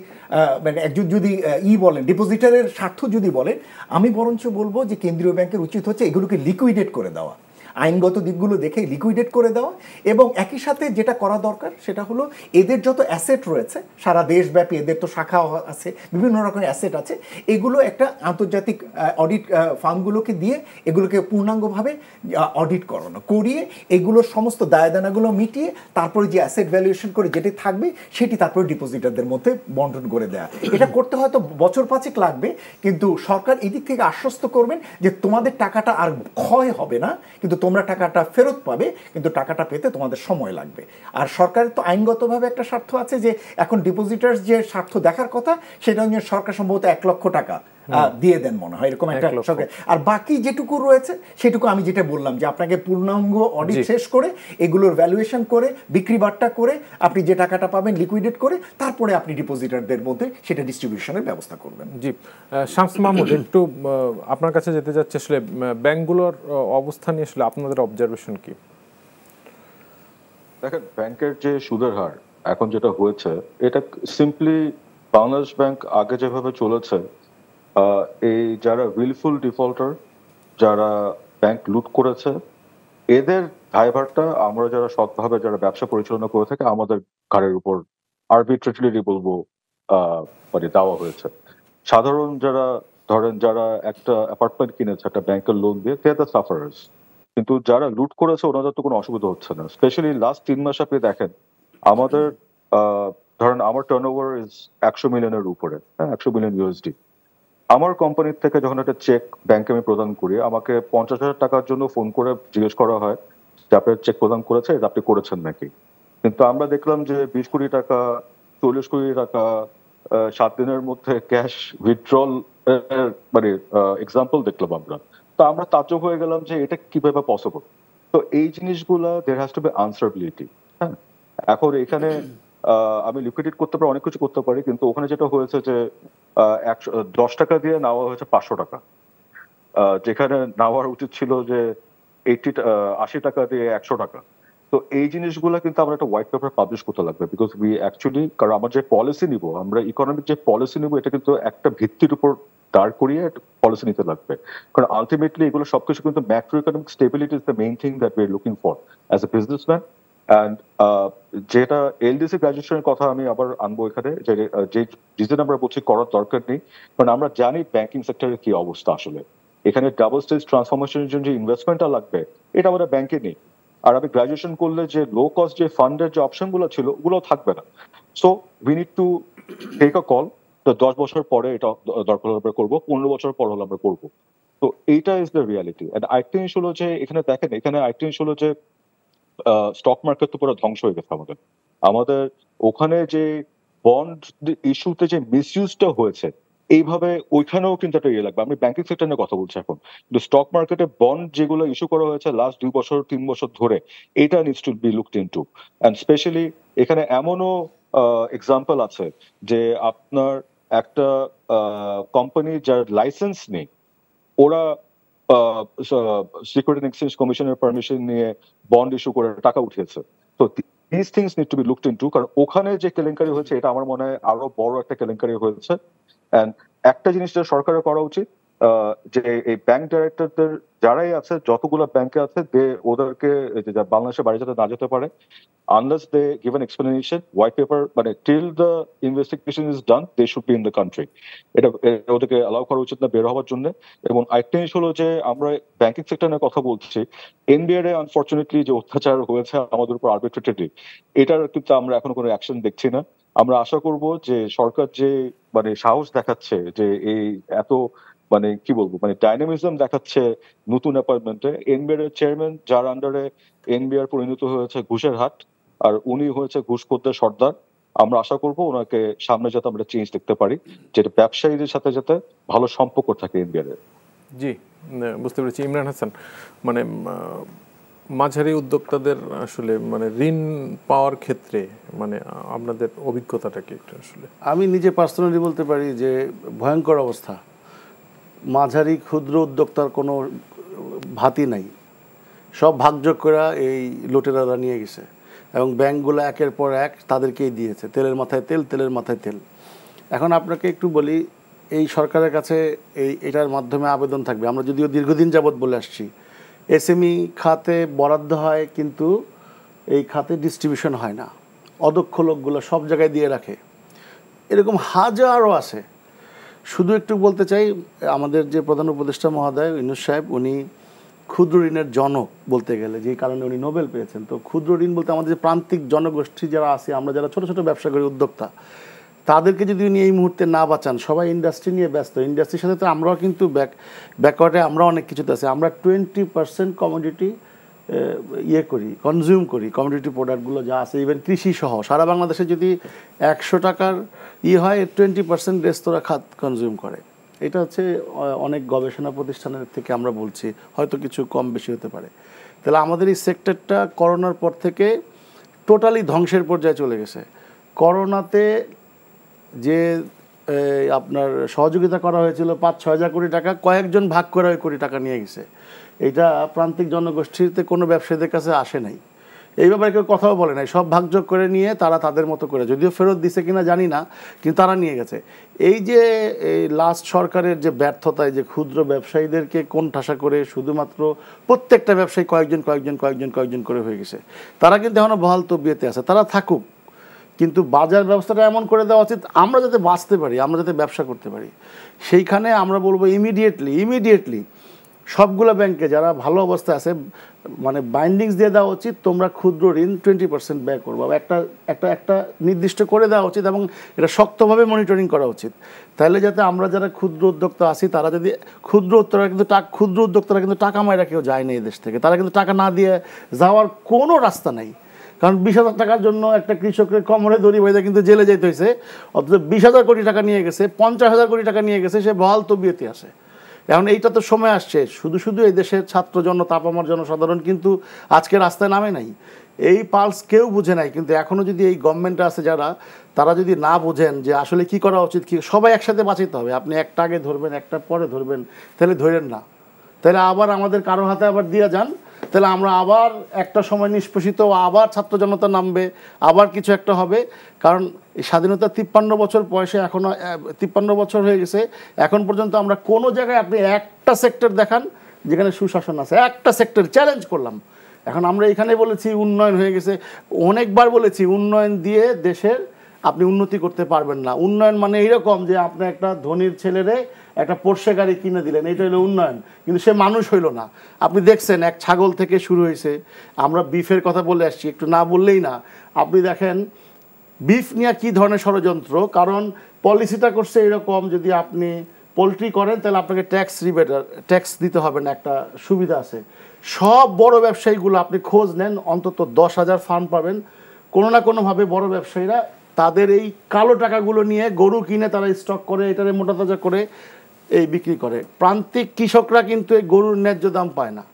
S4: মানে একজন যদি বলেন, ডিপোজিটারের স্বার্থ যদি বলেন, আমি বরঞ্চ বলবো যে কেন্দ্রীয় ব্যাংকের উচিত হচ্ছে এগুলোকে লিকুইডেট করে দেওয়া, আইনগত দিকগুলো দেখে লিকুইডেট করে দেওয়া, এবং একই সাথে যেটা করা দরকার সেটা হলো এদের যত অ্যাসেট রয়েছে সারা দেশব্যাপী, এদের তো শাখা আছে, বিভিন্ন রকমের অ্যাসেট আছে, এগুলো একটা আন্তর্জাতিক অডিট ফার্মগুলোকে দিয়ে এগুলোকে পূর্ণাঙ্গভাবে অডিট করিয়ে এগুলোর সমস্ত দায়দানাগুলো মিটিয়ে তারপরে যে অ্যাসেট ভ্যালুয়েশন করে যেটি থাকবে সেটি তারপরে ডিপোজিটারদের মধ্যে বন্টন করে দেওয়া। এটা করতে হয়তো বছর 5 লাগবে, কিন্তু সরকার এদিক থেকে আশ্বস্ত করবেন যে তোমাদের টাকাটা আর ক্ষয় হবে না, কিন্তু তোমরা টাকাটা ফেরত পাবে, কিন্তু টাকাটা পেতে তোমাদের সময় লাগবে। আর সরকারের তো আইনগতভাবে একটা স্বার্থ আছে যে এখন ডিপোজিটার্স যে স্বার্থ দেখার কথা সেটা নিয়ে সরকার সম্ভবত 1 লক্ষ টাকা দিয়ে দেন মনে হয়, এরকম একটা সরকার। আর বাকি যেটুকু রয়েছে সেটুকু আমি যেটা বললাম যে আপনাকে পূর্ণাঙ্গ অডিট শেষ করে এগুলোর ভ্যালুয়েশন করে বিক্রি বাট্টা করে আপনি যে টাকাটা পাবেন লিকুইডেট করে তারপরে আপনি ডিপোজিটারদের মধ্যে সেটা ডিস্ট্রিবিউশনের ব্যবস্থা করবেন।
S1: জি, শামস মাহমুদ, একটু আপনার কাছে যেতে যাচ্ছে, আসলে ব্যাংকগুলোর অবস্থান নিয়ে আসলে আপনাদের অবজারভেশন কি?
S3: দেখেন, ব্যাংকের যে সুদের হার এখন যেটা হয়েছে, এটা সিম্পলি বাংলাদেশ ব্যাংক আগে যেভাবে চলেছে, এই যারা উইলফুল ডিফল্টার, যারা ব্যাংক লুট করেছে, এদের দায়ভারটা আমরা যারা সৎভাবে যারা ব্যবসা পরিচালনা করে থাকে আমাদের ঘাড়ের উপর আরবিট্রেটলি বলবো মানে দেওয়া হয়েছে। সাধারণ যারা ধরেন যারা একটা অ্যাপার্টমেন্ট কিনেছে একটা ব্যাংকের লোন দিয়ে, দে আর দ্য সাফারার্স। কিন্তু যারা লুট করেছে ওনাদের তো কোনো অসুবিধা হচ্ছে না। স্পেশালি লাস্ট 3 মাস আপনি দেখেন আমাদের ধরেন আমার টার্নওভার ইজ 100 মিলিয়নের উপরে, হ্যাঁ, 100 মিলিয়ন ইউএসডি। আমার কোম্পানির থেকে যখন একটা চেক ব্যাংকে আমি প্রদান করি, আমাকে 50,000 টাকার জন্য ফোন করে জিজ্ঞেস করা হয় যে আপনার চেক প্রদান করেছে, এটা আপনি করেছেন নাকি। কিন্তু আমরা দেখলাম যে 20 কোটি টাকা, 40 কোটি টাকা, 7 দিনের মধ্যে ক্যাশ উইথড্রল মানে এক্সাম্পল দেখলাম আমরা। তো আমরা তাজ্জব হয়ে গেলাম যে এটা কিভাবে পসিবল। তো এই জিনিসগুলা দেয়ার হ্যাজ টু বি আনসারেবিলিটি। হ্যাঁ, এখন এখানে আমি লিকুইডেট করতে পারি, অনেক কিছু করতে পারি, কিন্তু ওখানে যেটা হয়েছে যে 10 টাকা দিয়ে নেওয়া হয়েছে 500 টাকা, যেখানে নেওয়ার উচিত ছিল যে 80 টাকা দিয়ে 100 টাকা। তো এই জিনিসগুলো কিন্তু আমরা একটা হোয়াইট পেপার পাবলিশ করতে লাগবে, বিকজ উই অ্যাকচুয়ালি, কারণ আমরা যে পলিসি নিব, আমরা ইকোনমিক যে পলিসি নিব, এটা কিন্তু একটা ভিত্তির উপর দাঁড় করিয়ে পলিসি নিতে লাগবে। কারণ আলটিমেটলি এগুলো সবকিছু কিন্তু macro economic stability is the main thing that we are looking for as a businessman. And যেটা এলডিসি গ্রাজুয়েশনের কথা আমি আবার আনবো এখানে, যে রিজন আমরা বলছি করার দরকার নেই, কারণ আমরা জানি ব্যাংকিং সেক্টরের কি অবস্থা আসলে। এখানে ডাবল স্টেজ ট্রান্সফরমেশনের জন্য যে ইনভেস্টমেন্টটা লাগবে, এটা আমাদের ব্যাংকে নেই। আর আমি গ্রাজুয়েশন করলে যে লো কস্ট যে ফান্ডের যে অপশন গুলো ছিল, ওগুলো থাকবে না। So we need to take a call. তো 10 বছর পরে এটা দরকার হলে আমরা করবো, 15 বছর পর হলে আমরা করবো। তো এইটা ইজ দ্য রিয়ালিটি। আরেকটা জিনিস হলো যে এখানে দেখেন, এখানে আরেকটা জিনিস হলো যে স্টক মার্কেট তো পুরো ধ্বংস হয়ে গেছে আমাদের। আমাদের ওখানে যে বন্ড ইস্যুতে যে মিসইউজটা হয়েছে, এইভাবে ওইখানেও কিন্তু একটা ইয়ে লাগবে। আমি ব্যাংকিং সেক্টর নিয়ে কথা বলছি এখন, কিন্তু স্টক মার্কেটে বন্ড যেগুলো ইস্যু করা হয়েছে লাস্ট 2 বছর 3 বছর ধরে, এটা needs to be looked into. And specially এখানে এমনও এক্সাম্পল আছে যে আপনার একটা কোম্পানি যার লাইসেন্স নেই, ওরা সিকিউরিটি এক্সচেঞ্জ কমিশনের পারমিশন নিয়ে বন্ড ইস্যু করে টাকা উঠিয়েছে। তো this things need to be looked into, কারণ ওখানে যে কেলেঙ্কারি হয়েছে, এটা আমার মনে হয় আরো বড় একটা কেলেঙ্কারি হয়েছে। এন্ড একটা জিনিস যেটা সরকারের করা উচিত, যে এই ব্যাংক ডাইরেক্টরদের যারাই আছে, যতগুলো ব্যাংকে আছে, ওদেরকে বাংলাদেশে বাড়ি যেতে না যেতে পারে unless they give an explanation, white paper, মানে till the investigation is done, they should be in the country. এটা ওদেরকে অ্যালাউ করা উচিত না বের হওয়ার জন্য। এবং আরেকটা জিনিস হলো যে আমরা ব্যাংকিং সেক্টর নিয়ে কথা বলছি, এনবিআর এ আনফরচুনেটলি যে অত্যাচার হয়েছে আমাদের উপর আরবিট্রেটলি, এটার কিন্তু আমরা এখনো কোনো অ্যাকশন দেখছি না। আমরা আশা করব যে সরকার যে মানে সাহস দেখাচ্ছে, যে এই এত মানে কি বলবো, মানে ডাইনামিজম দেখাচ্ছে নতুন অ্যাপয়েন্টমেন্টে, এনবিআর এর চেয়ারম্যান যার আন্ডারে এনবিআর পরিণত হয়েছে ঘুষের হাট, আর উনি হয়েছে ঘুষখোরদের সর্দার। আমরা আশা করব ওনাকে সামনে যাতে আমরা চেঞ্জ দেখতে পারি, যেটা ব্যবসায়ীদের সাথে যাতে ভালো সম্পর্ক থাকে এনবিআর এর।
S1: জি, বুঝতে পেরেছি। ইমরান হাসান, মানে মাঝারি উদ্যোক্তাদের আসলে মানে ঋণ পাওয়ার ক্ষেত্রে মানে আপনাদের অভিজ্ঞতাটা কি একটু? আসলে
S2: আমি নিজে পার্সোনালি বলতে পারি যে ভয়ঙ্কর অবস্থা। মাঝারি ক্ষুদ্র উদ্যোক্তার কোনো ভাতি নাই, সব ভাগযোগ করে এই লুটেরারা নিয়ে গেছে, এবং ব্যাংকগুলো একের পর এক তাদেরকেই দিয়েছে, তেলের মাথায় তেল, তেলের মাথায় তেল। এখন আপনাকে একটু বলি, এই সরকারের কাছে এটার মাধ্যমে আবেদন থাকবে, আমরা যদিও দীর্ঘদিন যাবৎ বলে আসছি, এসএমই খাতে বরাদ্দ হয় কিন্তু এই খাতে ডিস্ট্রিবিউশন হয় না, অদক্ষ লোকগুলো সব জায়গায় দিয়ে রাখে, এরকম হাজারও আছে। শুধু একটু বলতে চাই, আমাদের যে প্রধান উপদেষ্টা মহোদয় ইউনূস সাহেব, উনি ক্ষুদ্র ঋণের জনক বলতে গেলে, যে কারণে উনি নোবেল পেয়েছেন। তো ক্ষুদ্র ঋণ বলতে আমাদের যে প্রান্তিক জনগোষ্ঠী যারা আছে, আমরা যারা ছোট ছোট ব্যবসা করি, উদ্যোক্তা, তাদেরকে যদি উনি এই মুহূর্তে না বাঁচান, সবাই ইন্ডাস্ট্রি নিয়ে ব্যস্ত, ইন্ডাস্ট্রির সাথে তো আমরাও কিন্তু ব্যাকওয়ার্ডে আমরা অনেক কিছুতে আছি। আমরা 20% কমোডিটি কনজিউম করি, কমোডিটি প্রোডাক্টগুলো যা আছে, ইভেন কৃষি সহ সারা বাংলাদেশে যদি 100 টাকার হয়, 20% রেস্তোরাঁ খাত কনজিউম করে। এটা হচ্ছে অনেক গবেষণা প্রতিষ্ঠানের থেকে আমরা বলছি, হয়তো কিছু কম বেশি হতে পারে। তাহলে আমাদের এই সেক্টরটা করোনার পর থেকে টোটালি ধ্বংসের পর্যায়ে চলে গেছে। করোনাতে যে আপনার সহযোগিতা করা হয়েছিল 5-6 হাজার কোটি টাকা, কয়েকজন ভাগ করে ওই কোটি টাকা নিয়ে গেছে। এইটা প্রান্তিক জনগোষ্ঠীতে কোনো ব্যবসায়ীদের কাছে আসে নাই, এই ব্যাপারে কেউ কথাও বলে নাই, সব ভাগযোগ করে নিয়ে তারা তাদের মতো করে, যদিও ফেরত দিছে কিনা জানি না, কিন্তু তারা নিয়ে গেছে। এই যে এই লাস্ট সরকারের যে ব্যর্থতায়, যে ক্ষুদ্র ব্যবসায়ীদেরকে কোন ঠাসা করে শুধুমাত্র প্রত্যেকটা ব্যবসায়ী কয়েকজন করে হয়ে গেছে, তারা কিন্তু এখনও বহাল তবিয়তে আছে, তারা থাকুক, কিন্তু বাজার ব্যবস্থাটা এমন করে দেওয়া উচিত আমরা যাতে বাঁচতে পারি, আমরা যাতে ব্যবসা করতে পারি। সেইখানে আমরা বলবো ইমিডিয়েটলি সবগুলো ব্যাংকে যারা ভালো অবস্থায় আছে, মানে বাইন্ডিংস দিয়ে দেওয়া উচিত, তোমরা ক্ষুদ্র ঋণ 20% ব্যয় করবো, একটা নির্দিষ্ট করে দেওয়া উচিত, এবং এটা শক্তভাবে মনিটরিং করা উচিত। তাহলে যাতে আমরা যারা ক্ষুদ্র উদ্যোক্তা আছি, তারা যদি ক্ষুদ্র উদ্যোক্তারা কিন্তু টাকা মায়েরা কেউ যায় না এই দেশ থেকে, তারা কিন্তু টাকা না দিয়ে যাওয়ার কোনো রাস্তা নাই। কারণ 20,000 টাকার জন্য একটা কৃষকের কোমরে দড়ি বেঁধে কিন্তু জেলে যেতে হয়েছে, অথচ 20,000 কোটি টাকা নিয়ে গেছে, 50,000 কোটি টাকা নিয়ে গেছে, সে বহাল তবিয়তে আসে। এখন এইটা তো সময় আসছে, শুধু শুধু এই দেশের ছাত্র তাপামার জনসাধারণ কিন্তু আজকে রাস্তায় নামে নাই, এই পালস কেউ বুঝে নাই। কিন্তু এখনও যদি এই গভর্নমেন্টে আছে যারা, তারা যদি না বোঝেন যে আসলে কি করা উচিত, কি সবাই একসাথে বাঁচাইতে হবে। আপনি একটা আগে ধরবেন, একটা পরে ধরবেন, তাহলে ধরেন না, তাহলে আবার আমাদের কারো হাতে আবার দিয়ে যান, তাহলে আমরা আবার একটা সময় নিষ্পেষিত, আবার ছাত্র জনতা নামবে, আবার কিছু একটা হবে। কারণ এই স্বাধীনতা 53 বছর বয়সে, এখনও 53 বছর হয়ে গেছে, এখন পর্যন্ত আমরা কোনো জায়গায় আপনি একটা সেক্টর দেখান যেখানে সুশাসন আছে, একটা সেক্টর চ্যালেঞ্জ করলাম। এখন আমরা এখানে বলেছি উন্নয়ন হয়ে গেছে, অনেকবার বলেছি উন্নয়ন দিয়ে দেশের আপনি উন্নতি করতে পারবেন না। উন্নয়ন মানে এইরকম যে আপনি একটা ধনীর ছেলেরে একটা পোর্শে গাড়ি কিনে দিলেন, এটা হলো উন্নয়ন, কিন্তু সে মানুষ হইল না। আপনি দেখছেন এক ছাগল থেকে শুরু হয়েছে, আমরা বিফের কথা বলে আসছি, একটু না বললেই না। আপনি দেখেন বিফ নিয়ে কী ধরনের ষড়যন্ত্র, কারণ পলিসিটা করছে এরকম, যদি আপনি পোলট্রি করেন তাহলে আপনাকে ট্যাক্স দিতে হবে না, একটা সুবিধা আছে। সব বড় ব্যবসায়ীগুলো আপনি খোঁজ নেন, অন্তত 10,000 ফার্ম পাবেন, কোনো না কোনোভাবে বড় ব্যবসায়ীরা তাদের এই কালো টাকাগুলো নিয়ে গরু কিনে তারা স্টক করে, এটারে মোটা তাজা করে এই বিক্রি করে। প্রান্তিক কৃষকরা কিন্তু এই গরুর ন্যায্য দাম পায় না।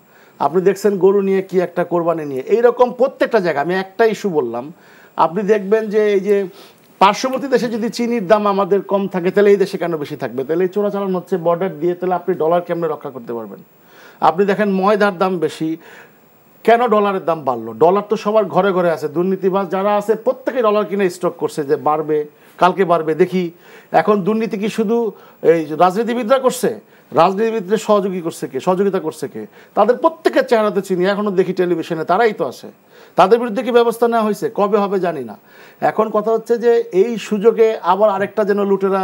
S2: আপনি দেখছেন গরু নিয়ে কি একটা কোরবানি নিয়ে, এইরকম প্রত্যেকটা জায়গা। আমি একটা ইস্যু বললাম, আপনি দেখবেন যে এই যে পার্শ্ববর্তী দেশে যদি চিনির দাম আমাদের কম থাকে, তাহলে এই দেশে কেন বেশি থাকবে? তাহলে এই চোরাচালান হচ্ছে বর্ডার দিয়ে, তাহলে আপনি ডলার কেমনে রক্ষা করতে পারবেন? আপনি দেখেন ময়দার দাম বেশি, কেন ডলারের দাম বাড়লো? ডলার তো সবার ঘরে ঘরে আছে, দুর্নীতিবাজ যারা আছে প্রত্যেকে ডলার কিনে স্টক করছে যে বাড়বে, কালকে বাড়বে দেখি। এখন দুর্নীতি কি শুধু এই রাজনীতিবিদরা করছে? রাজনীতিবিদদের সহযোগিতা করছে কে? তাদের প্রত্যেকের চেহারাতে চিনি, এখনও দেখি টেলিভিশনে, তারাই তো আছে। তাদের বিরুদ্ধে কি ব্যবস্থা নেওয়া হয়েছে? কবে হবে জানি না। এখন কথা হচ্ছে যে এই সুযোগে আবার আরেকটা যেন লুটেরা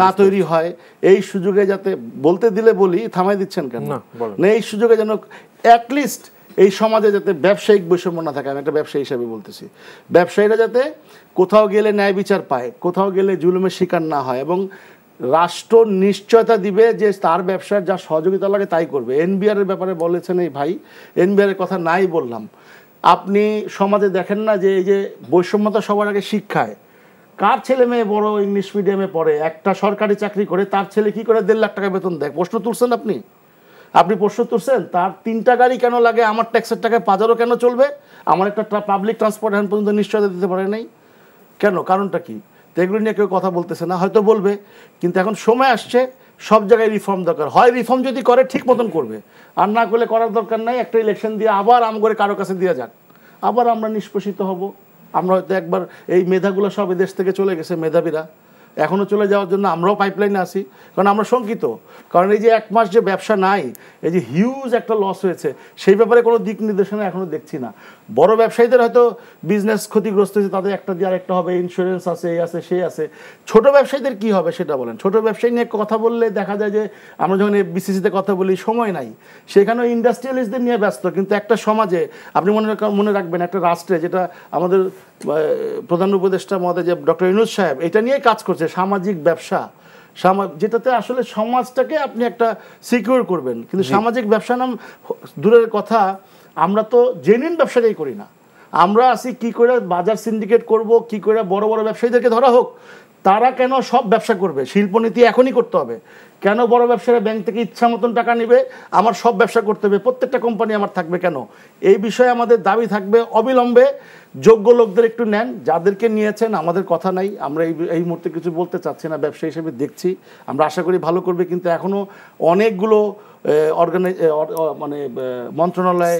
S2: না তৈরি হয়, এই সুযোগে যাতে, বলতে দিলে বলি, থামাই দিচ্ছেন কেন না, এই সুযোগে যেন অ্যাটলিস্ট এই সমাজে যাতে ব্যবসায়িক বৈষম্য না থাকে। আমি একটা ব্যবসায়ী হিসাবে বলতেছি, ব্যবসায়ীরা যাতে কোথাও গেলে ন্যায় বিচার পায়, কোথাও গেলে জুলুমের শিকার না হয়, এবং রাষ্ট্র নিশ্চয়তা দিবে যে তার ব্যবসার যা সহযোগিতা লাগে তাই করবে। এনবিআর এর ব্যাপারে বলেছেন এই ভাই, এনবিআর এর কথা নাই বললাম। আপনি সমাজে দেখেন না যে এই যে বৈষম্যতা সবার আগে শিক্ষায়, কার ছেলে মেয়ে বড় ইংলিশ মিডিয়ামে পড়ে, একটা সরকারি চাকরি করে, তার ছেলে কি করে 1.5 লাখ টাকা বেতন দেয়? প্রশ্ন তুলছেন আপনি প্রশ্ন তুলছেন? তার 3টা গাড়ি কেন লাগে? আমার ট্যাক্সের টাকায় পাজারও কেন চলবে? আমার একটা পাবলিক ট্রান্সপোর্ট এখন পর্যন্ত নিশ্চয়তা দিতে পারে নাই কেন? কারণটা কি? তো এগুলো নিয়ে কেউ কথা বলতেছে না, হয়তো বলবে, কিন্তু এখন সময় আসছে সব জায়গায় রিফর্ম দরকার। হয় রিফর্ম যদি করে ঠিক মতন করবে, আর না করলে করার দরকার নাই। একটা ইলেকশন দিয়ে আবার আম করে কারো কাছে দিয়ে যাক, আবার আমরা নিষ্পেষিত হব। আমরা হয়তো একবার এই মেধাগুলো সব দেশ থেকে চলে গেছে, মেধাবীরা এখনও চলে যাওয়ার জন্য আমরাও পাইপলাইনে আসি, কারণ আমরা শঙ্কিত। কারণ এই যে 1 মাস যে ব্যবসা নাই, এই যে হিউজ একটা লস হয়েছে, সেই ব্যাপারে কোনো দিক নির্দেশনা এখনও দেখছি না। বড় ব্যবসায়ীদের হয়তো বিজনেস ক্ষতিগ্রস্ত হয়েছে, তাদের একটা দিয়ে আরেকটা হবে, ইন্স্যুরেন্স আছে, এই আছে, সেই আছে। ছোট ব্যবসায়ীদের কি হবে সেটা বলেন। ছোট ব্যবসায়ী নিয়ে কথা বললে দেখা যায় যে আমরা যখন বিসিসিতে কথা বলি, সময় নাই, সেখানেও ইন্ডাস্ট্রিয়ালিস্টদের নিয়ে ব্যস্ত। কিন্তু একটা সমাজে আপনি মনে রাখবেন, একটা রাষ্ট্রে, যেটা আমাদের প্রধান উপদেষ্টা মহোদয় যে ডক্টর ইউনূস সাহেব এটা নিয়ে কাজ করছে, সামাজিক ব্যবসা, যেটাতে আসলে সমাজটাকে আপনি একটা সিকিউর করবেন। কিন্তু সামাজিক ব্যবসা নাম দূরের কথা, আমরা তো জেনুইন ব্যবসাটাই করি না। আমরা আসি কি করে বাজার সিন্ডিকেট করব, কি করে বড় বড় ব্যবসায়ীদেরকে ধরা হোক। তারা কেন সব ব্যবসা করবে? শিল্পনীতি এখনই করতে হবে। কেন বড় ব্যবসায়ীরা ব্যাংক থেকে ইচ্ছা মতন টাকা নেবে, আমার সব ব্যবসা করতে হবে, প্রত্যেকটা কোম্পানি আমার থাকবে কেন? এই বিষয়ে আমাদের দাবি থাকবে, অবিলম্বে যোগ্য লোকদের একটু নেন, যাদেরকে নিয়েছেন। আমাদের কথা নাই, আমরা এই মুহূর্তে কিছু বলতে চাচ্ছি না, ব্যবসায়ী হিসেবে দেখছি, আমরা আশা করি ভালো করবে। কিন্তু এখনও অনেকগুলো মন্ত্রণালয়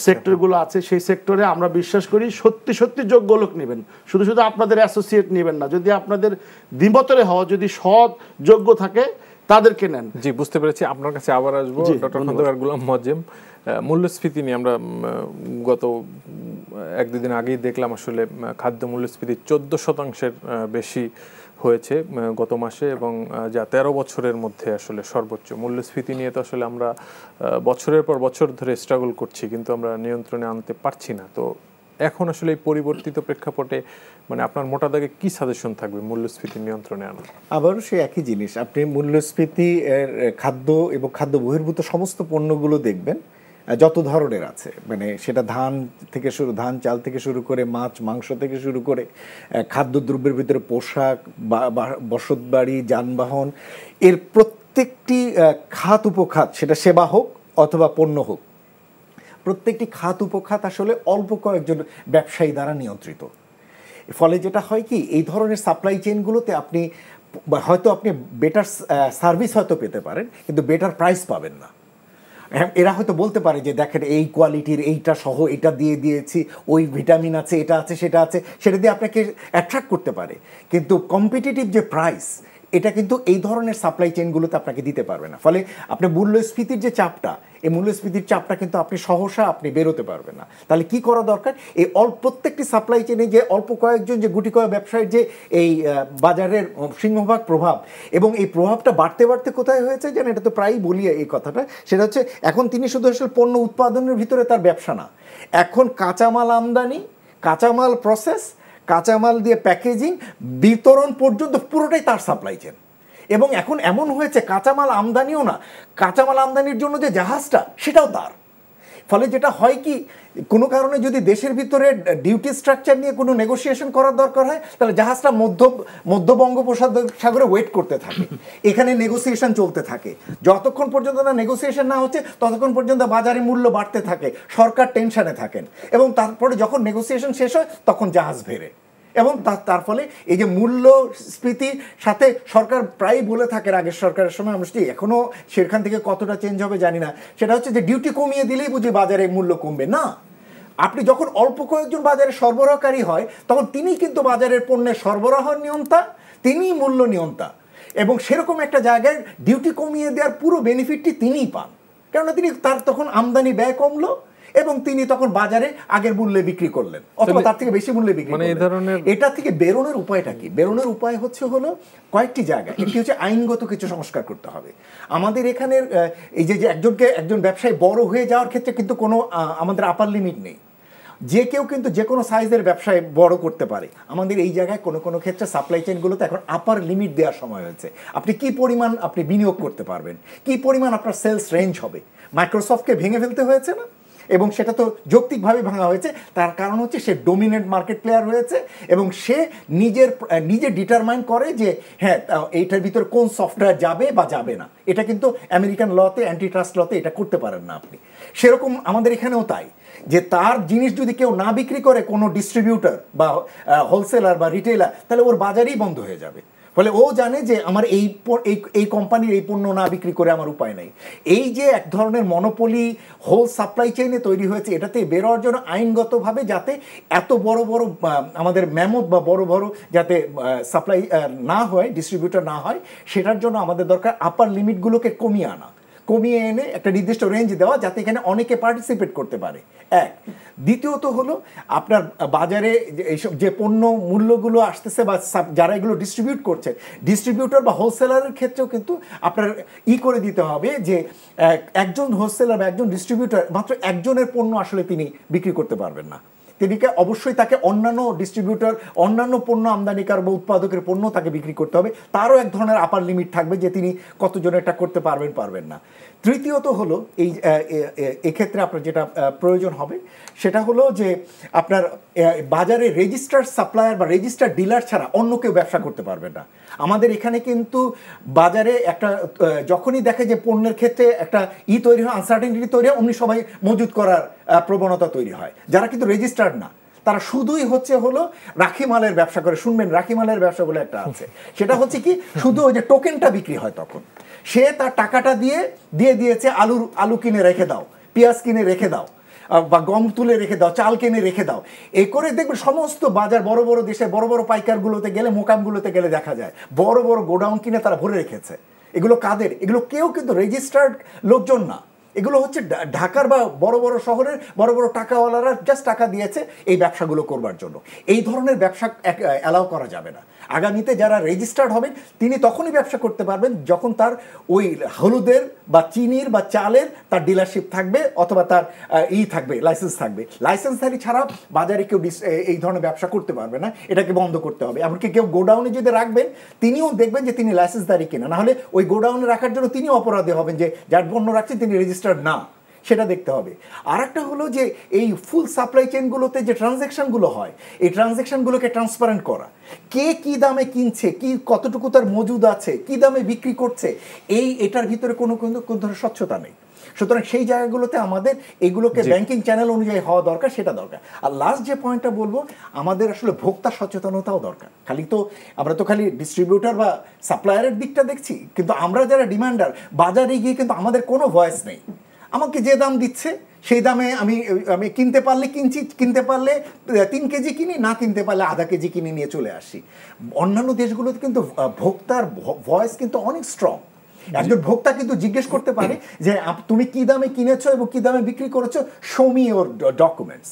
S2: সেক্টরগুলো আছে, সেই সেক্টরে আমরা বিশ্বাস করি সত্যি সত্যি যোগ্য লোক নেবেন, শুধু শুধু আপনাদের অ্যাসোসিয়েট নেবেন না। যদি আপনাদের দ্বিমতরে হওয়া, যদি সৎ যোগ্য থাকে, তাদেরকে নেন।
S1: জি, বুঝতে পেরেছি। আপনার কাছে আবার আসবো ডক্টর খন্দকার গোলাম মোয়াজ্জেম। মূল্যস্ফীতি নিয়ে আমরা গত 1-2 দিন আগেই দেখলাম, আসলে খাদ্য মূল্যস্ফীতি 14% বেশি হয়েছে গত মাসে, এবং যা 13 বছরের মধ্যে আসলে সর্বোচ্চ। মূল্যস্ফীতি নিয়ে তো আসলে আমরা বছরের পর বছর ধরে স্ট্রাগল করছি, কিন্তু আমরা নিয়ন্ত্রণে আনতে পারছি না। তো এখন আসলে এই পরিবর্তিত প্রেক্ষাপটে আপনার মোটা দাগে কি সাজেশন থাকবে মূল্যস্ফীতি নিয়ন্ত্রণে আনা?
S4: আবারও সেই একই জিনিস, আপনি মূল্যস্ফীতি খাদ্য এবং খাদ্য বহির্ভূত সমস্ত পণ্যগুলো দেখবেন, যত ধরনের আছে, মানে সেটা ধান চাল থেকে শুরু করে মাছ মাংস থেকে শুরু করে খাদ্যদ্রব্যের ভিতরে পোশাক, বসতবাড়ি, যানবাহন, এর প্রত্যেকটি খাত উপখাত, সেটা সেবা হোক অথবা পণ্য হোক, প্রত্যেকটি খাত উপখাত আসলে অল্প কয়েকজন ব্যবসায়ী দ্বারা নিয়ন্ত্রিত। ফলে যেটা হয় কি, এই ধরনের সাপ্লাই চেইনগুলোতে আপনি বেটার সার্ভিস হয়তো পেতে পারেন, কিন্তু বেটার প্রাইস পাবেন না। এরা হয়তো বলতে পারে যে দেখেন এই কোয়ালিটির, এইটা সহ এটা দিয়ে দিয়েছি, ওই ভিটামিন আছে, এটা আছে, সেটা আছে, সেটা দিয়ে আপনাকে অ্যাট্রাক্ট করতে পারে, কিন্তু কম্পিটিটিভ যে প্রাইস, এটা কিন্তু এই ধরনের সাপ্লাই চেইনগুলোতে আপনাকে দিতে পারবে না। ফলে আপনি মূল্যস্ফীতির যে চাপটা, এই মূল্যস্ফীতির চাপটা কিন্তু আপনি বেরোতে পারবেন না। তাহলে কি করা দরকার? এই প্রত্যেকটি সাপ্লাই চেইনে যে অল্প কয়েকজন, যে গুটি কয়েক ব্যবসায়ীর যে এই বাজারের সিংহভাগ প্রভাব, এবং এই প্রভাবটা বাড়তে বাড়তে কোথায় হয়েছে যেন, এটা তো প্রায়ই বলি এই কথাটা, সেটা হচ্ছে এখন তিনি শুধু আসলে পণ্য উৎপাদনের ভিতরে তার ব্যবসা না, এখন কাঁচামাল আমদানি, কাঁচামাল প্রসেস, কাঁচামাল দিয়ে প্যাকেজিং, বিতরণ পর্যন্ত পুরোটাই তার সাপ্লাই চেইন। এবং এখন এমন হয়েছে কাঁচামাল আমদানিও না, কাঁচামাল আমদানির জন্য যে জাহাজটা, সেটাও তার। ফলে যেটা হয় কি, কোনো কারণে যদি দেশের ভিতরে ডিউটি স্ট্রাকচার নিয়ে কোনো নেগোসিয়েশন করার দরকার হয়, তাহলে জাহাজটা মধ্য বঙ্গোপসাগরে ওয়েট করতে থাকে, এখানে নেগোসিয়েশন চলতে থাকে। যতক্ষণ পর্যন্ত না নেগোসিয়েশন না হচ্ছে, ততক্ষণ পর্যন্ত বাজারে মূল্য বাড়তে থাকে, সরকার টেনশনে থাকেন, এবং তারপরে যখন নেগোসিয়েশন শেষ হয় তখন জাহাজ ভেড়ে। এবং তার ফলে এই যে মূল্যস্ফীতির সাথে সরকার প্রায় বলে থাকে, আগের সরকারের সময়, আমরা এখনও সেখান থেকে কতটা চেঞ্জ হবে জানি না, সেটা হচ্ছে যে ডিউটি কমিয়ে দিলেই বুঝি বাজারে মূল্য কমবে না। আপনি যখন অল্প কয়েকজন বাজারে সরবরাহকারী হয়, তখন তিনি কিন্তু বাজারের পণ্যের সরবরাহ নিয়ন্তা, তিনিই মূল্য নিয়ন্তা, এবং সেরকম একটা জায়গায় ডিউটি কমিয়ে দেওয়ার পুরো বেনিফিটটি তিনিই পান, কেননা তার তখন আমদানি ব্যয় কমলো এবং তিনি তখন বাজারে আগের মূল্যে বিক্রি করলেন, অথবা তার থেকে বেশি মূল্যে বিক্রি করলেন। এটা থেকে বেরোনোর উপায়টা কি? বেরোনোর উপায় হলো কয়েকটি জায়গায়। একটি হচ্ছে আইনগত কিছু সংস্কার করতে হবে। আমাদের এখানের এই যে একজন ব্যবসায়ী বড় হয়ে যাওয়ার ক্ষেত্রে কিন্তু কোনো আমাদের আপার লিমিট নেই, যে কেউ কিন্তু যে কোনো সাইজের ব্যবসায় বড় করতে পারে। আমাদের এই জায়গায় কোনো ক্ষেত্রে সাপ্লাই চেইনগুলোতে এখন আপার লিমিট দেওয়ার সময় হয়েছে। আপনি কি পরিমাণ আপনি বিনিয়োগ করতে পারবেন, কি পরিমাণ আপনার সেলস রেঞ্জ হবে। মাইক্রোসফটকে ভেঙে ফেলতে হয়েছে না, এবং সেটা তো যৌক্তিকভাবে ভাঙা হয়েছে। তার কারণ হচ্ছে সে ডোমিনেন্ট মার্কেট প্লেয়ার হয়েছে, এবং সে নিজে ডিটারমাইন করে যে হ্যাঁ এইটার ভিতরে কোন সফটওয়্যার যাবে বা যাবে না। এটা কিন্তু আমেরিকান লতে, অ্যান্টি ট্রাস্ট লতে এটা করতে পারেন না আপনি। সেরকম আমাদের এখানেও তাই, যে তার জিনিস যদি কেউ না বিক্রি করে কোনো ডিস্ট্রিবিউটর বা হোলসেলার বা রিটেলার, তাহলে ওর বাজারই বন্ধ হয়ে যাবে। ফলে ও জানে যে আমার এই কোম্পানির এই পণ্য না বিক্রি করে আমার উপায় নেই। এই যে এক ধরনের মনোপলি হোল সাপ্লাই চেইনে তৈরি হয়েছে, এটাতে বেরোয়ার জন্য আইনগতভাবে যাতে এত বড় বড় আমাদের ম্যামথ বা বড় বড় যাতে সাপ্লাই না হয়, ডিস্ট্রিবিউটর না হয়, সেটার জন্য আমাদের দরকার আপার লিমিটগুলোকে কমিয়ে এনে একটা নির্দিষ্ট রেঞ্জ দেওয়া, যাতে এখানে অনেকে পার্টিসিপেট করতে পারে। এক। দ্বিতীয়ত হলো আপনার বাজারে এইসব যে পণ্য মূল্যগুলো আসতেছে বা যারা এগুলো ডিস্ট্রিবিউট করছে, ডিস্ট্রিবিউটর বা হোলসেলারের ক্ষেত্রেও কিন্তু আপনার করে দিতে হবে যে একজন হোলসেলার বা একজন ডিস্ট্রিবিউটর মাত্র একজনের পণ্য আসলে তিনি বিক্রি করতে পারবেন না। তিনিকে অবশ্যই তাকে অন্যান্য ডিস্ট্রিবিউটর, অন্যান্য পণ্য আমদানিকার বা উৎপাদকের পণ্য তাকে বিক্রি করতে হবে। তারও এক ধরনের আপার লিমিট থাকবে যে তিনি কতজন এটা করতে পারবেন না। তৃতীয়ত হলো এক্ষেত্রে আপনার যেটা প্রয়োজন হবে সেটা হলো যে আপনার বাজারে রেজিস্টার্ড সাপ্লায়ার বা রেজিস্টার্ড ডিলার ছাড়া অন্য কেউ ব্যবসা করতে পারবে না। আমাদের এখানে কিন্তু বাজারে একটা যখনই দেখে যে পণ্যের ক্ষেত্রে একটা তৈরি হয়, আনসার্টেনিটি তৈরি হয়, অমনি সবাই মজুত করার প্রবণতা তৈরি হয়, যারা কিন্তু রেজিস্টার্ড না। তারা শুধুই হলো রাখি মালের ব্যবসা করে। শুনবেন, রাখি মালের ব্যবসা বলে একটা আছে, সেটা হচ্ছে কি শুধু ওই যে টোকেনটা বিক্রি হয়, তখন সে তার টাকাটা দিয়ে দিয়েছে আলু কিনে রেখে দাও, পেঁয়াজ কিনে রেখে দাও, বা গম তুলে রেখে দাও, চাল কিনে রেখে দাও। এই করে দেখবেন সমস্ত বাজার বড় বড় দেশে বড় বড় পাইকারগুলোতে গেলে, মোকামগুলোতে গেলে দেখা যায় বড় বড় গোডাউন কিনে তারা ভরে রেখেছে। এগুলো কাদের? এগুলো কেউ কিন্তু রেজিস্টার্ড লোকজন না, এগুলো হচ্ছে ঢাকার বা বড় বড় শহরের বড় বড় টাকাওয়ালারা জাস্ট টাকা দিয়েছে এই ব্যবসাগুলো করবার জন্য। এই ধরনের ব্যবসা অ্যালাউ করা যাবে না। আগামীতে যারা রেজিস্টার্ড হবেন তিনি তখনই ব্যবসা করতে পারবেন যখন তার ওই হলুদের বা চিনির বা চালের তার ডিলারশিপ থাকবে, অথবা তার থাকবে, লাইসেন্স থাকবে। লাইসেন্সধারী ছাড়া বাজারে কেউ এই ধরনের ব্যবসা করতে পারবে না, এটাকে বন্ধ করতে হবে। এমনকি কেউ গোডাউনে যদি রাখবেন, তিনিও দেখবেন যে তিনি লাইসেন্সধারী কিনা, নাহলে ওই গোডাউনে রাখার জন্য তিনি অপরাধী হবেন যে যার পণ্য রাখছেন তিনি রেজিস্টার্ড না। সেটা দেখতে হবে। আর একটা হলো যে এই ফুল সাপ্লাই চেইনগুলোতে যে ট্রানজ্যাকশনগুলো হয়, এই ট্রানজ্যাকশনগুলোকে ট্রান্সপারেন্ট করা, কে কি দামে কিনছে, কি কতটুকু তার মজুদ আছে, কি দামে বিক্রি করছে, এটার ভিতরে কোনো ধরনের স্বচ্ছতা নেই। সুতরাং সেই জায়গাগুলোতে আমাদের এগুলোকে ব্যাংকিং চ্যানেল অনুযায়ী হওয়া দরকার, সেটা দরকার। আর লাস্ট যে পয়েন্টটা বলবো, আমাদের আসলে ভোক্তা সচেতনতাও দরকার। আমরা তো খালি ডিস্ট্রিবিউটার বা সাপ্লায়ারের দিকটা দেখছি, কিন্তু আমরা যারা ডিমান্ডার, বাজারে গিয়ে কিন্তু আমাদের কোনো ভয়েস নেই। আমাকে যে দাম দিচ্ছে সেই দামে আমি কিনতে পারলে কিনছি, কিনতে পারলে 3 কেজি কিনি, না কিনতে পারলে আধা কেজি কিনে নিয়ে চলে আসি। অন্যান্য দেশগুলোতে কিন্তু ভোক্তার ভয়েস কিন্তু অনেক স্ট্রং। একজন ভোক্তা কিন্তু জিজ্ঞেস করতে পারে যে তুমি কি দামে কিনেছো এবং কি দামে বিক্রি করেছো, শো মি ইওর ডকুমেন্টস।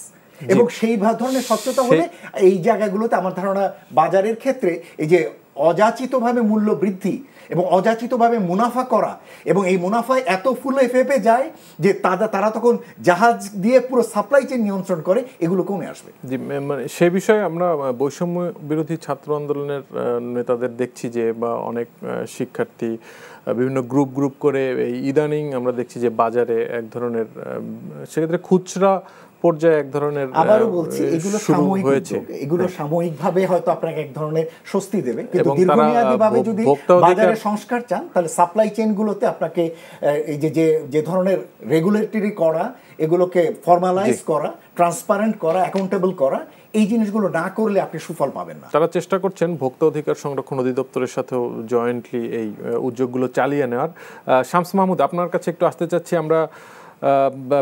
S4: এবং সেই ধরনের স্বচ্ছতা হলে এই জায়গাগুলোতে আমার ধারণা বাজারের ক্ষেত্রে এই যে অযাচিতভাবে মূল্য বৃদ্ধি এবং অযাচিতভাবে মুনাফা করা, এবং এই মুনাফায় এত ফুলে ফেপে যায় যে তারা তখন জাহাজ দিয়ে পুরো সাপ্লাই চেইন নিয়ন্ত্রণ করে, এগুলো কমে আসবে।
S1: জি, মানে সে বিষয়ে আমরা বৈষম্য বিরোধী ছাত্র আন্দোলনের নেতাদের দেখছি যে, বা অনেক শিক্ষার্থী বিভিন্ন গ্রুপ করে ইদানিং আমরা দেখছি যে বাজারে এক ধরনের সেক্ষেত্রে খুচরা পর্যায়ে এক ধরনের,
S4: আবারও বলছি, এগুলো সাময়িক হয়েছে, এগুলো সাময়িকভাবে হয়তো আপনাকে এক ধরনের স্বস্তি দেবে, কিন্তু দীর্ঘমেয়াদীভাবে যদি বাজারে সংস্কার চান, তাহলে সাপ্লাই চেইনগুলোতে আপনাকে এই যে ধরনের রেগুলেটরি করা, এগুলোকে ফর্মালাইজ করা, ট্রান্সপারেন্ট করা, অ্যাকাউন্টেবল করা, এই জিনিসগুলো না করলে আপনি সুফল পাবেন না।
S1: তারা চেষ্টা করছেন ভোক্তা অধিকার সংরক্ষণ অধিদপ্তরের সাথেও জয়েন্টলি এই উদ্যোগগুলো চালিয়ে নেওয়ার। শামস মাহমুদ, আপনার কাছে একটু আসতে চাচ্ছি আমরা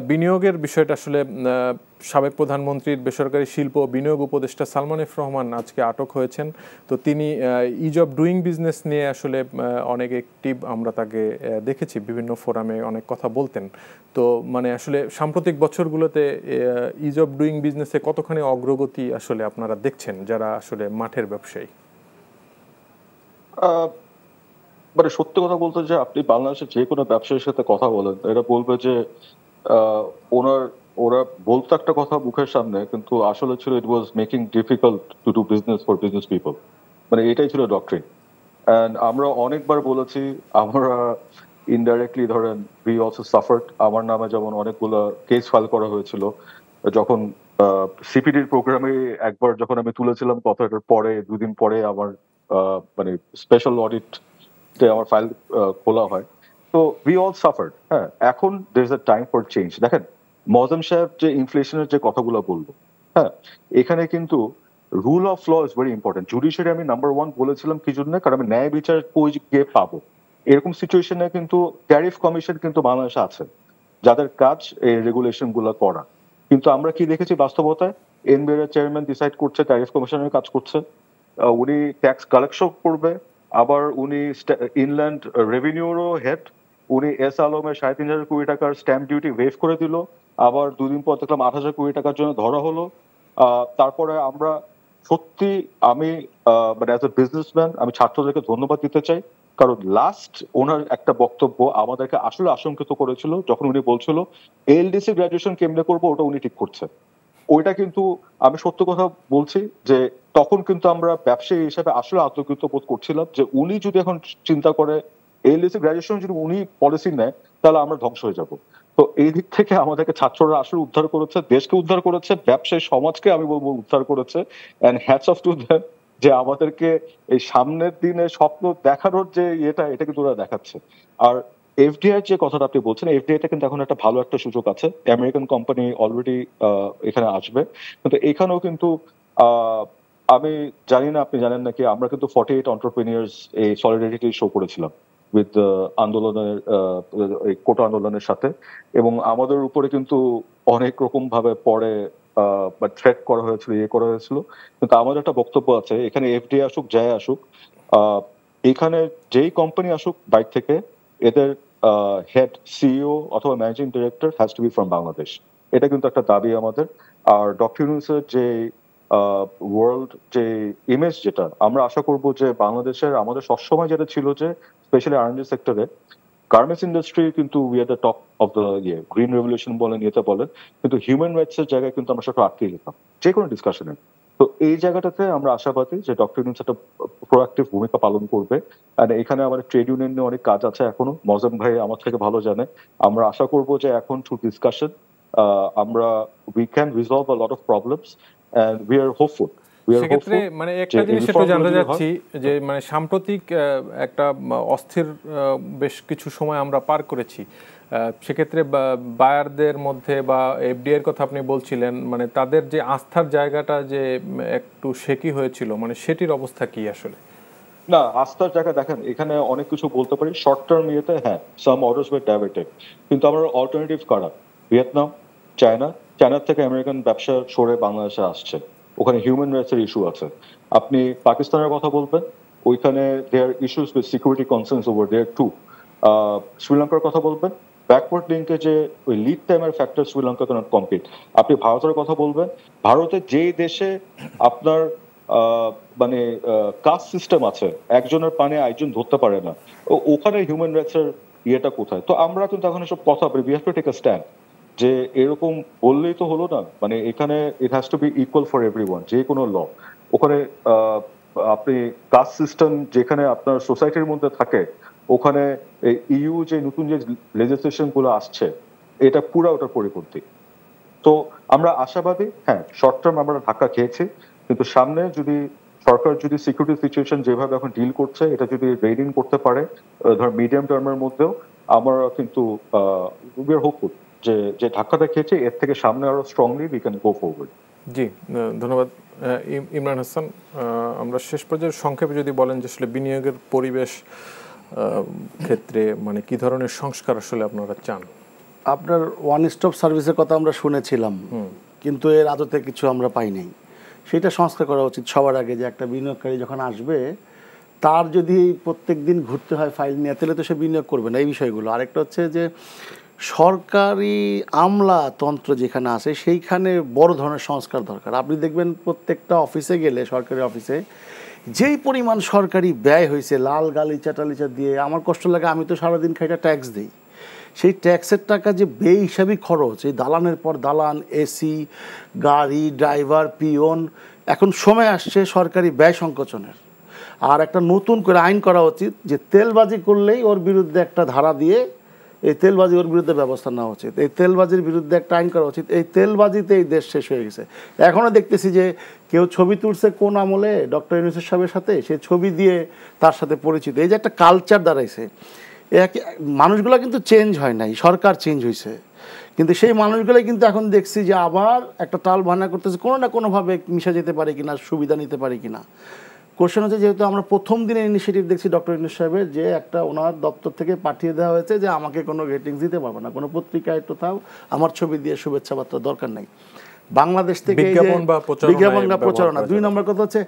S1: বিনিয়োগের বিষয়টা। আসলে সাবেক প্রধানমন্ত্রীর বেসরকারি শিল্প বিনিয়োগ উপদেষ্টা সালমান এফ রহমান আজকে আটক হয়েছেন। তো তিনি ইজ অফ ডুইং বিজনেস নিয়ে আসলে অনেক অ্যাক্টিভ, আমরা তাকে দেখেছি বিভিন্ন ফোরামে অনেক কথা বলতেন। তো মানে আসলে সাম্প্রতিক বছরগুলোতে ইজ অফ ডুইং বিজনেসে কতখানি অগ্রগতি আসলে আপনারা দেখছেন, যারা আসলে মাঠের ব্যবসায়ী?
S3: মানে সত্যি কথা বলতে, যে আপনি বাংলাদেশের যে কোনো ব্যবসায়ীর সাথে কথা বলেন, এরা বলবে যে ওরা বলতো একটা কথা মুখের সামনে, কিন্তু আসলে ছিল it was making difficult to do business for business people. মানে এটাই ছিল ডক্ট্রিন। অ্যান্ড আমরা অনেকবার বলেছি, আমরা ইনডাইরেক্টলি ধরেন উই অলসো সাফার্ড। আমার নামে যেমন অনেকগুলো কেস ফাইল করা হয়েছিল যখন সিপিডির প্রোগ্রামে একবার যখন আমি তুলেছিলাম কথাটার পরে 2 দিন পরে আমার মানে স্পেশাল অডিট আমার ফাইল খোলা হয়। তো উই অল সাফার্ড। হ্যাঁ, এখন there is a time for change. দেখেন, মজম সাহেব যে ইনফ্লেশনের যে কথাগুলো বলবো, হ্যাঁ, এখানে কিন্তু rule of law is very important. Judiciary আমি নাম্বার 1 বলেছিলাম কি জন্য, কারণ আমি ন্যায় বিচার কই গিয়ে পাবো, এরকম সিচুয়েশনে কিন্তু ট্যারিফ কমিশন কিন্তু বাংলাদেশে আছে, যাদের কাজ এই রেগুলেশন গুলো করা। কিন্তু আমরা কি দেখেছি বাস্তবতায়, এনবিআর এর চেয়ারম্যান ডিসাইড করছে, ট্যারিফ কমিশনের কাজ করছে, উনি ট্যাক্স কালেকশন করবে, আবার উনি ইনল্যান্ড রেভিনিউরও হেড, উনি এস আলমের 3,500 কোটি টাকার স্ট্যাম্প ডিউটি ওয়েভ করে দিল, আবার 2 দিন পর দেখলাম 8,000 কোটি টাকার জন্য ধরা হলো। তারপরে আমরা সত্যি আমি মানে অ্যাজ এ বিজনেসম্যান আমি ছাত্রদেরকে ধন্যবাদ দিতে চাই, কারণ লাস্ট ওনার একটা বক্তব্য আমাদেরকে আসলে আশঙ্কিত করেছিল, যখন উনি বলছিল এলডিসি গ্রাজুয়েশন কেমনে করবো ওটা উনি ঠিক করছে। ওইটা কিন্তু আমি সত্য কথা বলছি যে তখন কিন্তু আমরা ব্যবসায়ী হিসেবে আসলে আতঙ্কিত বোধ করছিলাম যে উনি যদি এখন চিন্তা করে এলডিসি গ্রাজুয়েশন যদি উনি পলিসি নেয়, তাহলে আমরা ধ্বংস হয়ে যাব। তো এই দিক থেকে আমাদেরকে ছাত্ররা আসলে উদ্ধার করেছে, দেশকে উদ্ধার করেছে, ব্যবসায়ী সমাজকে আমি বলবো উদ্ধার করেছে। And hats off to them, যে আমাদেরকে এই সামনের দিনে স্বপ্ন দেখানোর যে এটা কিন্তু ওরা দেখাচ্ছে। আর এফডিআই যে কথাটা আপনি বলছেন, এফডিআইটা কিন্তু এখন একটা ভালো একটা সুযোগ আছে। আমেরিকান কোম্পানি অলরেডি এখানে আসবে, কিন্তু এখানেও কিন্তু আমি জানি না আপনি জানেন নাকি, আমরা কিন্তু 48 এন্টারপ্রেনিয়ার্স এই সলিডারিটি শো করেছিলাম উইথ আন্দোলনের কোটা আন্দোলনের সাথে, এবং আমাদের উপরে কিন্তু অনেক রকম ভাবে পরে বা থ্রেট করা হয়েছিল, করা হয়েছিল। কিন্তু আমাদের একটা বক্তব্য আছে, এখানে এফডিআই আসুক যাই আসুক, এখানে যেই কোম্পানি আসুক বাইর থেকে, এদের হেড সিইও অথবা managing director has to be from Bangladesh. এটা কিন্তু একটা দাবি আমাদের। আর ডক্টর ইউনূসের যে ওয়ার্ল্ড যে ইমেজ, যেটা আমরা আশা করব যে বাংলাদেশের আমাদের সবসময় যেটা ছিল যে স্পেশালি আরএনডি সেক্টরে গার্মেন্টস ইন্ডাস্ট্রি কিন্তু we are the top of the green revolution বলেন, ইয়েতে বলেন, কিন্তু হিউম্যান রাইটস এর জায়গায় কিন্তু আমরা সেটা আটকে যেতাম যে কোনো ডিসকাশনে। তো এই জায়গাটাতে আমরা আশাবাদী যে ডক্টর ইউনূস একটা প্রোঅ্যাক্টিভ ভূমিকা পালন করবে। আর এখানে আমাদের ট্রেড ইউনিয়ন নিয়ে অনেক কাজ আছে এখনো, মজম ভাই আমার থেকে ভালো জানে। আমরা আশা করব যে এখন থ্রু ডিসকাশন আমরা we can resolve a lot of problems and we are hopeful.
S1: সেক্ষেত্রে মানে একটা জিনিস একটু জানতে চাচ্ছি যে মানে সাম্প্রতিক একটা অস্থির বেশ কিছু সময় আমরা পার করেছি, সেক্ষেত্রে বায়ারদের মধ্যে বা এফডিআই এর কথা আপনি বলছিলেন, মানে তাদের যে আস্থার জায়গাটা যে একটু শেকি হয়েছিল, মানে সেটির অবস্থা কি আসলে?
S3: না, আস্থার জায়গা দেখেন, এখানে অনেক কিছু বলতে পারি। শর্ট টার্ম ইয়েতে হ্যাঁ সাম অর্ডারস ওয়্যার ডাইভার্টেড, কিন্তু আমার অল্টারনেটিভ কারা? ভিয়েতনাম, চায়নার থেকে আমেরিকান ব্যবসা সরে বাংলাদেশে আসছে, ওখানে হিউম্যান রাইটসের ইস্যু আছে। আপনি পাকিস্তানের কথা বলবেন, ওইখানে there issues with security concerns over there too. শ্রীলঙ্কার কথা বলবেন, ব্যাকওয়ার্ড লিঙ্কেজে ওই লিড টাইমের ফ্যাক্টর শ্রীলঙ্কা ক্যানট কম্পিট। আপনি ভারতের কথা বলবেন, ভারতের যেই দেশে আপনার মানে কাস্ট সিস্টেম আছে, একজনের পানে একজন ধরতে পারে না, ওখানে হিউম্যান রাইটসের ইয়েটা কোথায়? তো আমরা কিন্তু এখন এসব কথা বলি, we have to take a stand যে এরকম বললেই তো হলো না। মানে এখানে it has to be equal for everyone, যে কোনো ল। ওখানে আপনি কাস্ট সিস্টেম যেখানে আপনার সোসাইটির মধ্যে থাকে, ওখানে ইউ যে নতুন যে লেজিসলেশন গুলো আসছে, এটা পুরা ওটার পরিপন্থী। তো আমরা আশাবাদী, হ্যাঁ শর্ট টার্ম আমরা ধাক্কা খেয়েছি, কিন্তু সামনে যদি সরকার যদি সিকিউরিটি সিচুয়েশন যেভাবে এখন ডিল করছে, এটা যদি রেডিং করতে পারে ধর মিডিয়াম টার্মের মধ্যেও, আমরা কিন্তু উই আর হোপফুল যে যে ধাক্কাটা খেয়েছে এর থেকে সামনে আরো strongly we can go forward.
S1: জি, ধন্যবাদ ইমরান হাসান। আমরা শেষ পর্যায়ে সংক্ষেপে যদি বলেন যে আসলে বিনিয়োগের পরিবেশ ক্ষেত্রে মানে কি ধরনের সংস্কার আসলে আপনারা চান?
S2: আপনার ওয়ান স্টপ সার্ভিসের কথা আমরা শুনেছিলাম, কিন্তু এর আদতে কিছু আমরা পাই নাই। সেটা সংস্কার করা উচিত সবার আগে, যে একটা বিনিয়োগকারী যখন আসবে তার যদি প্রত্যেক দিন ঘুরতে হয় ফাইল নিয়ে, তাহলে তো সে বিনিয়োগ করবে না, এই বিষয়গুলো। আরেকটা হচ্ছে যে সরকারি আমলাতন্ত্র যেখানে আছে সেইখানে বড় ধরনের সংস্কার দরকার। আপনি দেখবেন প্রত্যেকটা অফিসে গেলে, সরকারি অফিসে যেই পরিমাণ সরকারি ব্যয় হয়েছে লাল গালিচা টালিচা দিয়ে, আমার কষ্ট লাগে। আমি তো সারাদিন খাইটা ট্যাক্স দিই, সেই ট্যাক্সের টাকা যে বেহিসাবি খরচ, এই দালানের পর দালান, এসি, গাড়ি, ড্রাইভার, পিয়ন। এখন সময় আসছে সরকারি ব্যয় সংকোচনের। আর একটা নতুন করে আইন করা উচিত যে তেলবাজি করলেই ওর বিরুদ্ধে একটা ধারা দিয়ে এই তেলবাজি ওর বিরুদ্ধে ব্যবস্থা নেওয়া উচিত। এই তেলবাজির বিরুদ্ধে একটা আইন করা উচিত। এই তেলবাজিতে এই দেশ শেষ হয়ে গেছে। এখনও দেখতেছি যে কেউ ছবি তুলছে কোন আমলে ডক্টর ইউনূস সাহেবের সাথে, সে ছবি দিয়ে তার সাথে পরিচিত। এই যে একটা কালচার দাঁড়াইছে, মানুষগুলো কিন্তু চেঞ্জ হয় নাই, সরকার চেঞ্জ হয়েছে, কিন্তু সেই মানুষগুলোই কিন্তু এখন দেখছি যে আবার একটা টাল বাহানা করতেছে, কোনো না কোনোভাবে মিশে যেতে পারে কিনা, সুবিধা নিতে পারে কিনা। কোশ্চেন হচ্ছে, যেহেতু আমরা প্রথম দিনের ইনিশিয়েটিভ দেখছি ডক্টর ইউনূস সাহেবের, যে একটা ওনার দপ্তর থেকে পাঠিয়ে দেওয়া হয়েছে যে আমাকে কোনো রেটিংস দিতে পারবো না, কোনো পত্রিকায় কোথাও আমার ছবি দিয়ে শুভেচ্ছা বার্তা দরকার নেই। বাংলাদেশ থেকে বিজ্ঞাপন বা প্রচারণা। 2 নম্বর কথা হচ্ছে,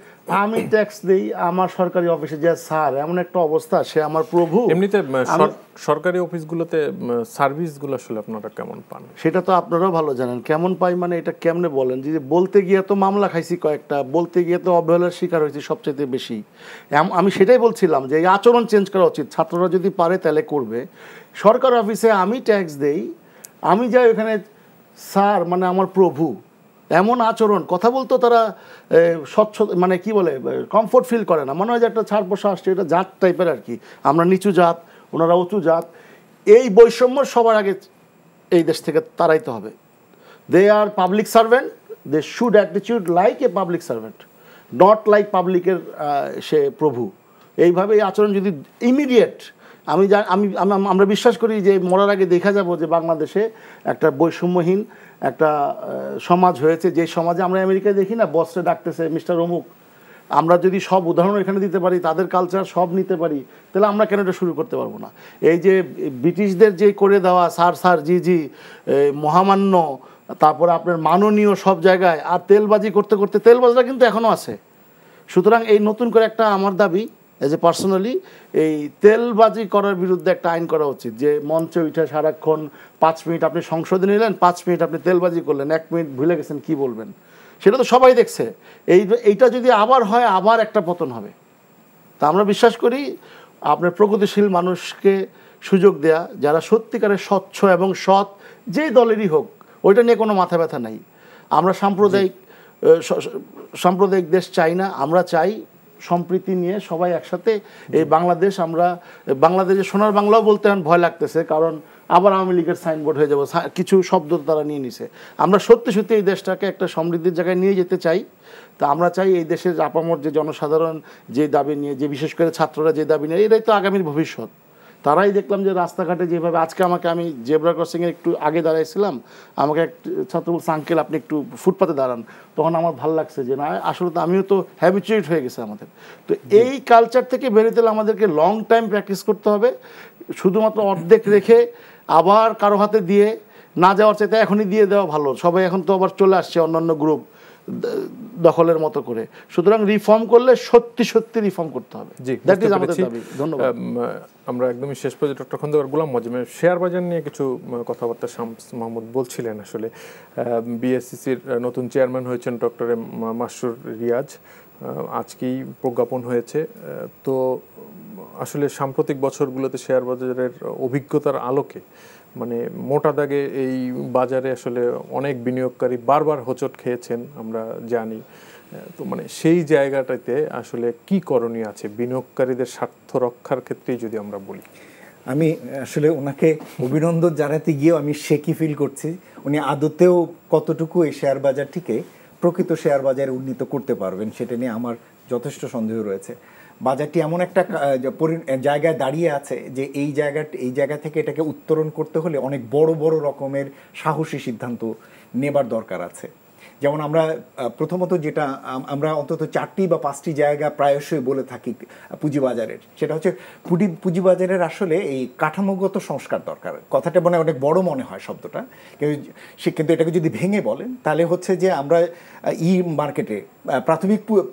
S2: আমি ট্যাক্স দিই আমার সরকারি অফিসে, যে স্যার এমন একটা অবস্থা, সে আমার প্রভু।
S1: এমনিতে সরকারি অফিসগুলোতে সার্ভিসগুলো আসলে আপনারা কেমন পান?
S2: সেটা তো আপনারাও ভালো জানেন কেমন পাই। মানে এটা কেমনে বলেন, যে বলতে গিয়ে তো মামলা খাইছি কয়েকটা, বলতে গিয়ে তো অবহেলার শিকার হয়েছি সবচেয়ে বেশি। আমি সেটাই বলছিলাম যে এই আচরণ চেঞ্জ করা উচিত। ছাত্ররা যদি পারে তাহলে করবে। সরকার অফিসে আমি ট্যাক্স দেই, আমি যাই ওখানে স্যার মানে আমার প্রভু, এমন আচরণ। কথা বলতো তারা স্বচ্ছ, মানে কি বলে, কমফোর্ট ফিল করে না, মনে হয় যে একটা ছাড় বসা আসছে, এটা জাত টাইপের আর কি। আমরা নিচু জাত, ওনারা উঁচু জাত। এই বৈষম্য সবার আগে এই দেশ থেকে তাড়াইতে হবে। They are public servant, they should attitude like a public servant, not like পাবলিকের সে প্রভু। এইভাবে এই আচরণ যদি ইমিডিয়েট, আমরা বিশ্বাস করি যে মরার আগে দেখা যাব যে বাংলাদেশে একটা বৈষম্যহীন একটা সমাজ হয়েছে, যে সমাজে আমরা আমেরিকায় দেখি না, বসে ডাকতেছে মিস্টার অমুক। আমরা যদি সব উদাহরণ এখানে দিতে পারি, তাদের কালচার সব নিতে পারি, তাহলে আমরা কেন এটা শুরু করতে পারবো না? এই যে ব্রিটিশদের যে করে দেওয়া স্যার স্যার জি জি, মহামান্য, তারপরে আপনার মাননীয় সব জায়গায়, আর তেলবাজি করতে করতে তেলবাজিটা কিন্তু এখনও আছে। সুতরাং এই নতুন করে একটা আমার দাবি এজ এ পার্সোনালি, এই তেলবাজি করার বিরুদ্ধে একটা আইন করা উচিত। যে মঞ্চে উঠে সারাক্ষণ 5 মিনিট আপনি সংসদে নিলেন, 5 মিনিট আপনি তেলবাজি করলেন, 1 মিনিট ভুলে গেছেন কি বলবেন, সেটা তো সবাই দেখছে। এইটা যদি আবার হয়, আবার একটা পতন হবে। তা আমরা বিশ্বাস করি আপনার প্রগতিশীল মানুষকে সুযোগ দেয়া, যারা সত্যিকারের স্বচ্ছ এবং সৎ, যেই দলেরই হোক, ওইটা নিয়ে কোনো মাথা ব্যথা নাই। আমরা সাম্প্রদায়িক সাম্প্রদায়িক দেশ চাই না, আমরা চাই সম্প্রীতি নিয়ে সবাই একসাথে এই বাংলাদেশ। আমরা বাংলাদেশে সোনার বাংলাও বলতে এখন ভয় লাগতেছে, কারণ আবার আওয়ামী লীগের সাইনবোর্ড হয়ে যাবো, কিছু শব্দ তারা নিয়ে নিছে। আমরা সত্যি সত্যি এই দেশটাকে একটা সমৃদ্ধির জায়গায় নিয়ে যেতে চাই। তা আমরা চাই এই দেশের আপামর যে জনসাধারণ যে দাবি নিয়ে, যে বিশেষ করে ছাত্ররা যে দাবি নিয়ে, এটাই তো আগামীর ভবিষ্যৎ। তারাই দেখলাম যে রাস্তাঘাটে যেভাবে আজকে আমি জেব্রা ক্রসিংয়ের একটু আগে দাঁড়াইছিলাম, আমাকে এক ছাত্র বলছে, আঙ্কেল আপনি একটু ফুটপাতে দাঁড়ান। তখন আমার ভালো লাগছে যে না, আসলে তো আমিও তো হ্যাবিচুয়েট হয়ে গেছে আমাদের। তো এই কালচার থেকে বেরোতে হলে আমাদেরকে লং টাইম প্র্যাকটিস করতে হবে। শুধুমাত্র অর্ধেক রেখে আবার কারো হাতে দিয়ে না যাওয়ার চাইতে এখনই দিয়ে দেওয়া ভালো। সবাই এখন তো আবার চলে আসছে অন্যান্য গ্রুপ দখলের মতো করে। সুতরাং রিফর্ম করলে সত্যি সত্যি রিফর্ম করতে হবে। দ্যাট ইজ আমাদের দাবি। ধন্যবাদ।
S1: আমরা একদমই শেষ পর্যায়ে ডক্টর খন্দকার গোলাম মজিমের শেয়ার বাজার নিয়ে কিছু কথাবার্তা শামস মাহমুদ বলছিলেন। আসলে বিএসসিসির নতুন চেয়ারম্যান হয়েছেন ডক্টর মাসরুর রিয়াজ, আজকেই প্রজ্ঞাপন হয়েছে। তো আসলে সাম্প্রতিক বছরগুলোতে শেয়ার বাজারের অভিজ্ঞতার আলোকে মানে মোটা দাগে এই বাজারে আসলে অনেক বিনিয়োগকারী বারবার হোঁচট খেয়েছেন আমরা জানি। তো মানে সেই জায়গাটাতে আসলে কি করণীয় আছে বিনিয়োগকারীদের স্বার্থ রক্ষার ক্ষেত্রেই যদি আমরা বলি?
S4: আমি আসলে ওনাকে অভিনন্দন জানাতে গিয়েও আমি শেকি ফিল করছি। উনি আদতেও কতটুকু এই শেয়ার বাজারটিকে প্রকৃত শেয়ার বাজারে উন্নীত করতে পারবেন সেটা নিয়ে আমার যথেষ্ট সন্দেহ রয়েছে। বাজারটি এমন একটা জায়গায় দাঁড়িয়ে আছে যে এই জায়গা থেকে এটাকে উত্তরণ করতে হলে অনেক বড় বড় রকমের সাহসী সিদ্ধান্ত নেবার দরকার আছে। যেমন আমরা প্রথমত যেটা আমরা অন্তত 4টি বা 5টি জায়গা প্রায়শই বলে থাকি পুঁজিবাজারের, সেটা হচ্ছে পুঁজিবাজারের আসলে এই কাঠামোগত সংস্কার দরকার। কথাটা মানে অনেক বড় মনে হয় শব্দটা, কিন্তু এটাকে যদি ভেঙে বলেন তাহলে হচ্ছে যে আমরা মার্কেটে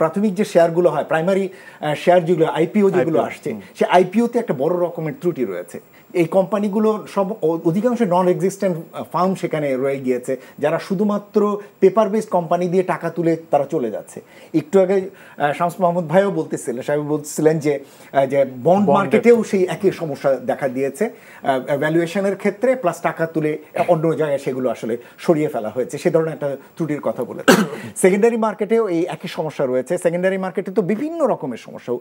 S4: প্রাথমিক যে শেয়ারগুলো হয়, প্রাইমারি শেয়ার যেগুলো আইপিও যেগুলো আসছে, সে আইপিওতে একটা বড় রকমের ত্রুটি রয়েছে। এই কোম্পানিগুলো সব অধিকাংশ নন এক্সিস্টেন্ট ফার্ম সেখানে রয়ে গিয়েছে, যারা শুধুমাত্র পেপার বেসড কোম্পানি দিয়ে টাকা তুলে তারা চলে যাচ্ছে। একটু আগে শামস মাহমুদ ভাইও বলতেছিলেন যে বন্ড মার্কেটেও সেই একই সমস্যা দেখা দিয়েছে, ভ্যালুয়েশনের ক্ষেত্রে প্লাস টাকা তুলে অন্য জায়গায় সেগুলো আসলে সরিয়ে ফেলা হয়েছে, সে ধরনের একটা ত্রুটির কথা বলেছে। সেকেন্ডারি মার্কেটেও এই একই সমস্যা রয়েছে। সেকেন্ডারি মার্কেটে তো বিভিন্ন রকমের সমস্যা,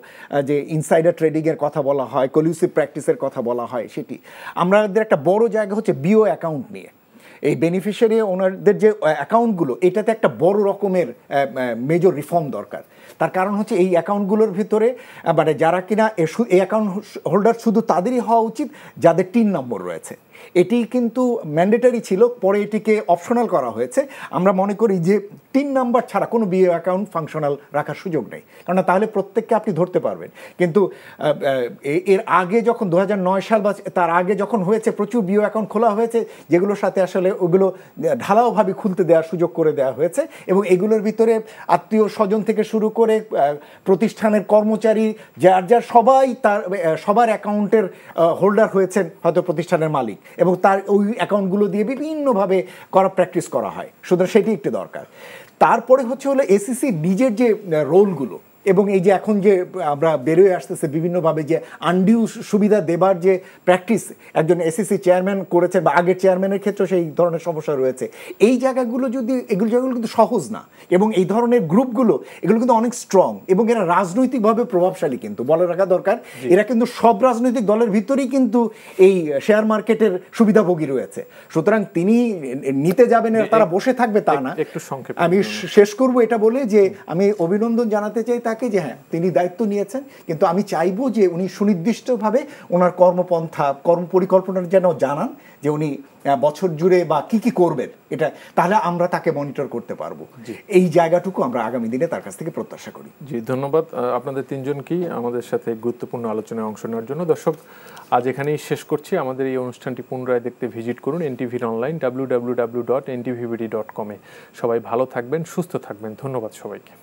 S4: যে ইনসাইডার ট্রেডিংয়ের কথা বলা হয়, কলিউসিভ প্র্যাকটিসের কথা বলা হয়, সেটি আমাদের একটা বড় জায়গা হচ্ছে বিও অ্যাকাউন্ট নিয়ে। এই বেনিফিশিয়ারি ওনারদের যে অ্যাকাউন্টগুলো, এটাতে একটা বড় রকমের মেজর রিফর্ম দরকার। তার কারণ হচ্ছে এই অ্যাকাউন্টগুলোর ভিতরে মানে যারা কিনা এই অ্যাকাউন্ট হোল্ডার শুধু তাদেরই হওয়া উচিত যাদের 3 নম্বর রয়েছে। এটি কিন্তু ম্যান্ডেটারি ছিল, পরে এটিকে অপশনাল করা হয়েছে। আমরা মনে করি যে 3 নাম্বার ছাড়া কোনো বিও অ্যাকাউন্ট ফাংশনাল রাখার সুযোগ নেই, কারণ তাহলে প্রত্যেককে আপনি ধরতে পারবেন। কিন্তু এর আগে যখন 2009 সাল বা তার আগে যখন হয়েছে, প্রচুর বিও অ্যাকাউন্ট খোলা হয়েছে, যেগুলোর সাথে আসলে ওগুলো ঢালাওভাবে খুলতে দেওয়ার সুযোগ করে দেওয়া হয়েছে, এবং এগুলোর ভিতরে আত্মীয় স্বজন থেকে শুরু করে প্রতিষ্ঠানের কর্মচারী যার সবার অ্যাকাউন্টের হোল্ডার হয়েছেন হয়তো প্রতিষ্ঠানের মালিক, এবং তার ওই অ্যাকাউন্টগুলো দিয়ে বিভিন্নভাবে প্র্যাকটিস করা হয়। সুতরাং সেটি একটি দরকার। তারপরে হলো এসিসি নিজের যে রোলগুলো, এবং এই যে এখন যে আমরা বেরোয় আসতেছে বিভিন্নভাবে যে আনডিউ সুবিধা দেবার যে প্র্যাকটিস একজন এসিসি চেয়ারম্যান করেছেন, বা আগের চেয়ারম্যানের ক্ষেত্রে সেই ধরনের সমস্যা রয়েছে। এই জায়গাগুলো জায়গাগুলো কিন্তু সহজ না, এবং এই ধরনের গ্রুপগুলো এগুলো কিন্তু অনেক স্ট্রং, এবং এরা রাজনৈতিকভাবে প্রভাবশালী। কিন্তু বলে রাখা দরকার, এরা কিন্তু সব রাজনৈতিক দলের ভিতরেই কিন্তু এই শেয়ার মার্কেটের সুবিধাভোগী রয়েছে। সুতরাং তিনি নিতে যাবেন, তারা বসে থাকবে তা না। আমি শেষ করব এটা বলে যে আমি অভিনন্দন জানাতে চাই তাকে, যে হ্যাঁ তিনি দায়িত্ব নিয়েছেন, কিন্তু আমি চাইবো যে উনি সুনির্দিষ্টভাবে ওনার কর্মপন্থা পরিকল্পনা যেন জানান, যে উনি বছর জুড়ে বা কি করবেন, এটা তাহলে আমরা তাকে মনিটর করতে পারবো। এই জায়গাটুকু আমরা আগামী দিনে তার কাছ থেকে প্রত্যাশা করি।
S1: জি, ধন্যবাদ আপনাদের তিনজনকেই আমাদের সাথে গুরুত্বপূর্ণ আলোচনায় অংশ নেওয়ার জন্য। দর্শক, আজ এখানেই শেষ করছি। আমাদের এই অনুষ্ঠানটি পুনরায় দেখতে ভিজিট করুন এনটিভির অনলাইন www.ntvbd.com-এ। সবাই ভালো থাকবেন, সুস্থ থাকবেন। ধন্যবাদ সবাইকে।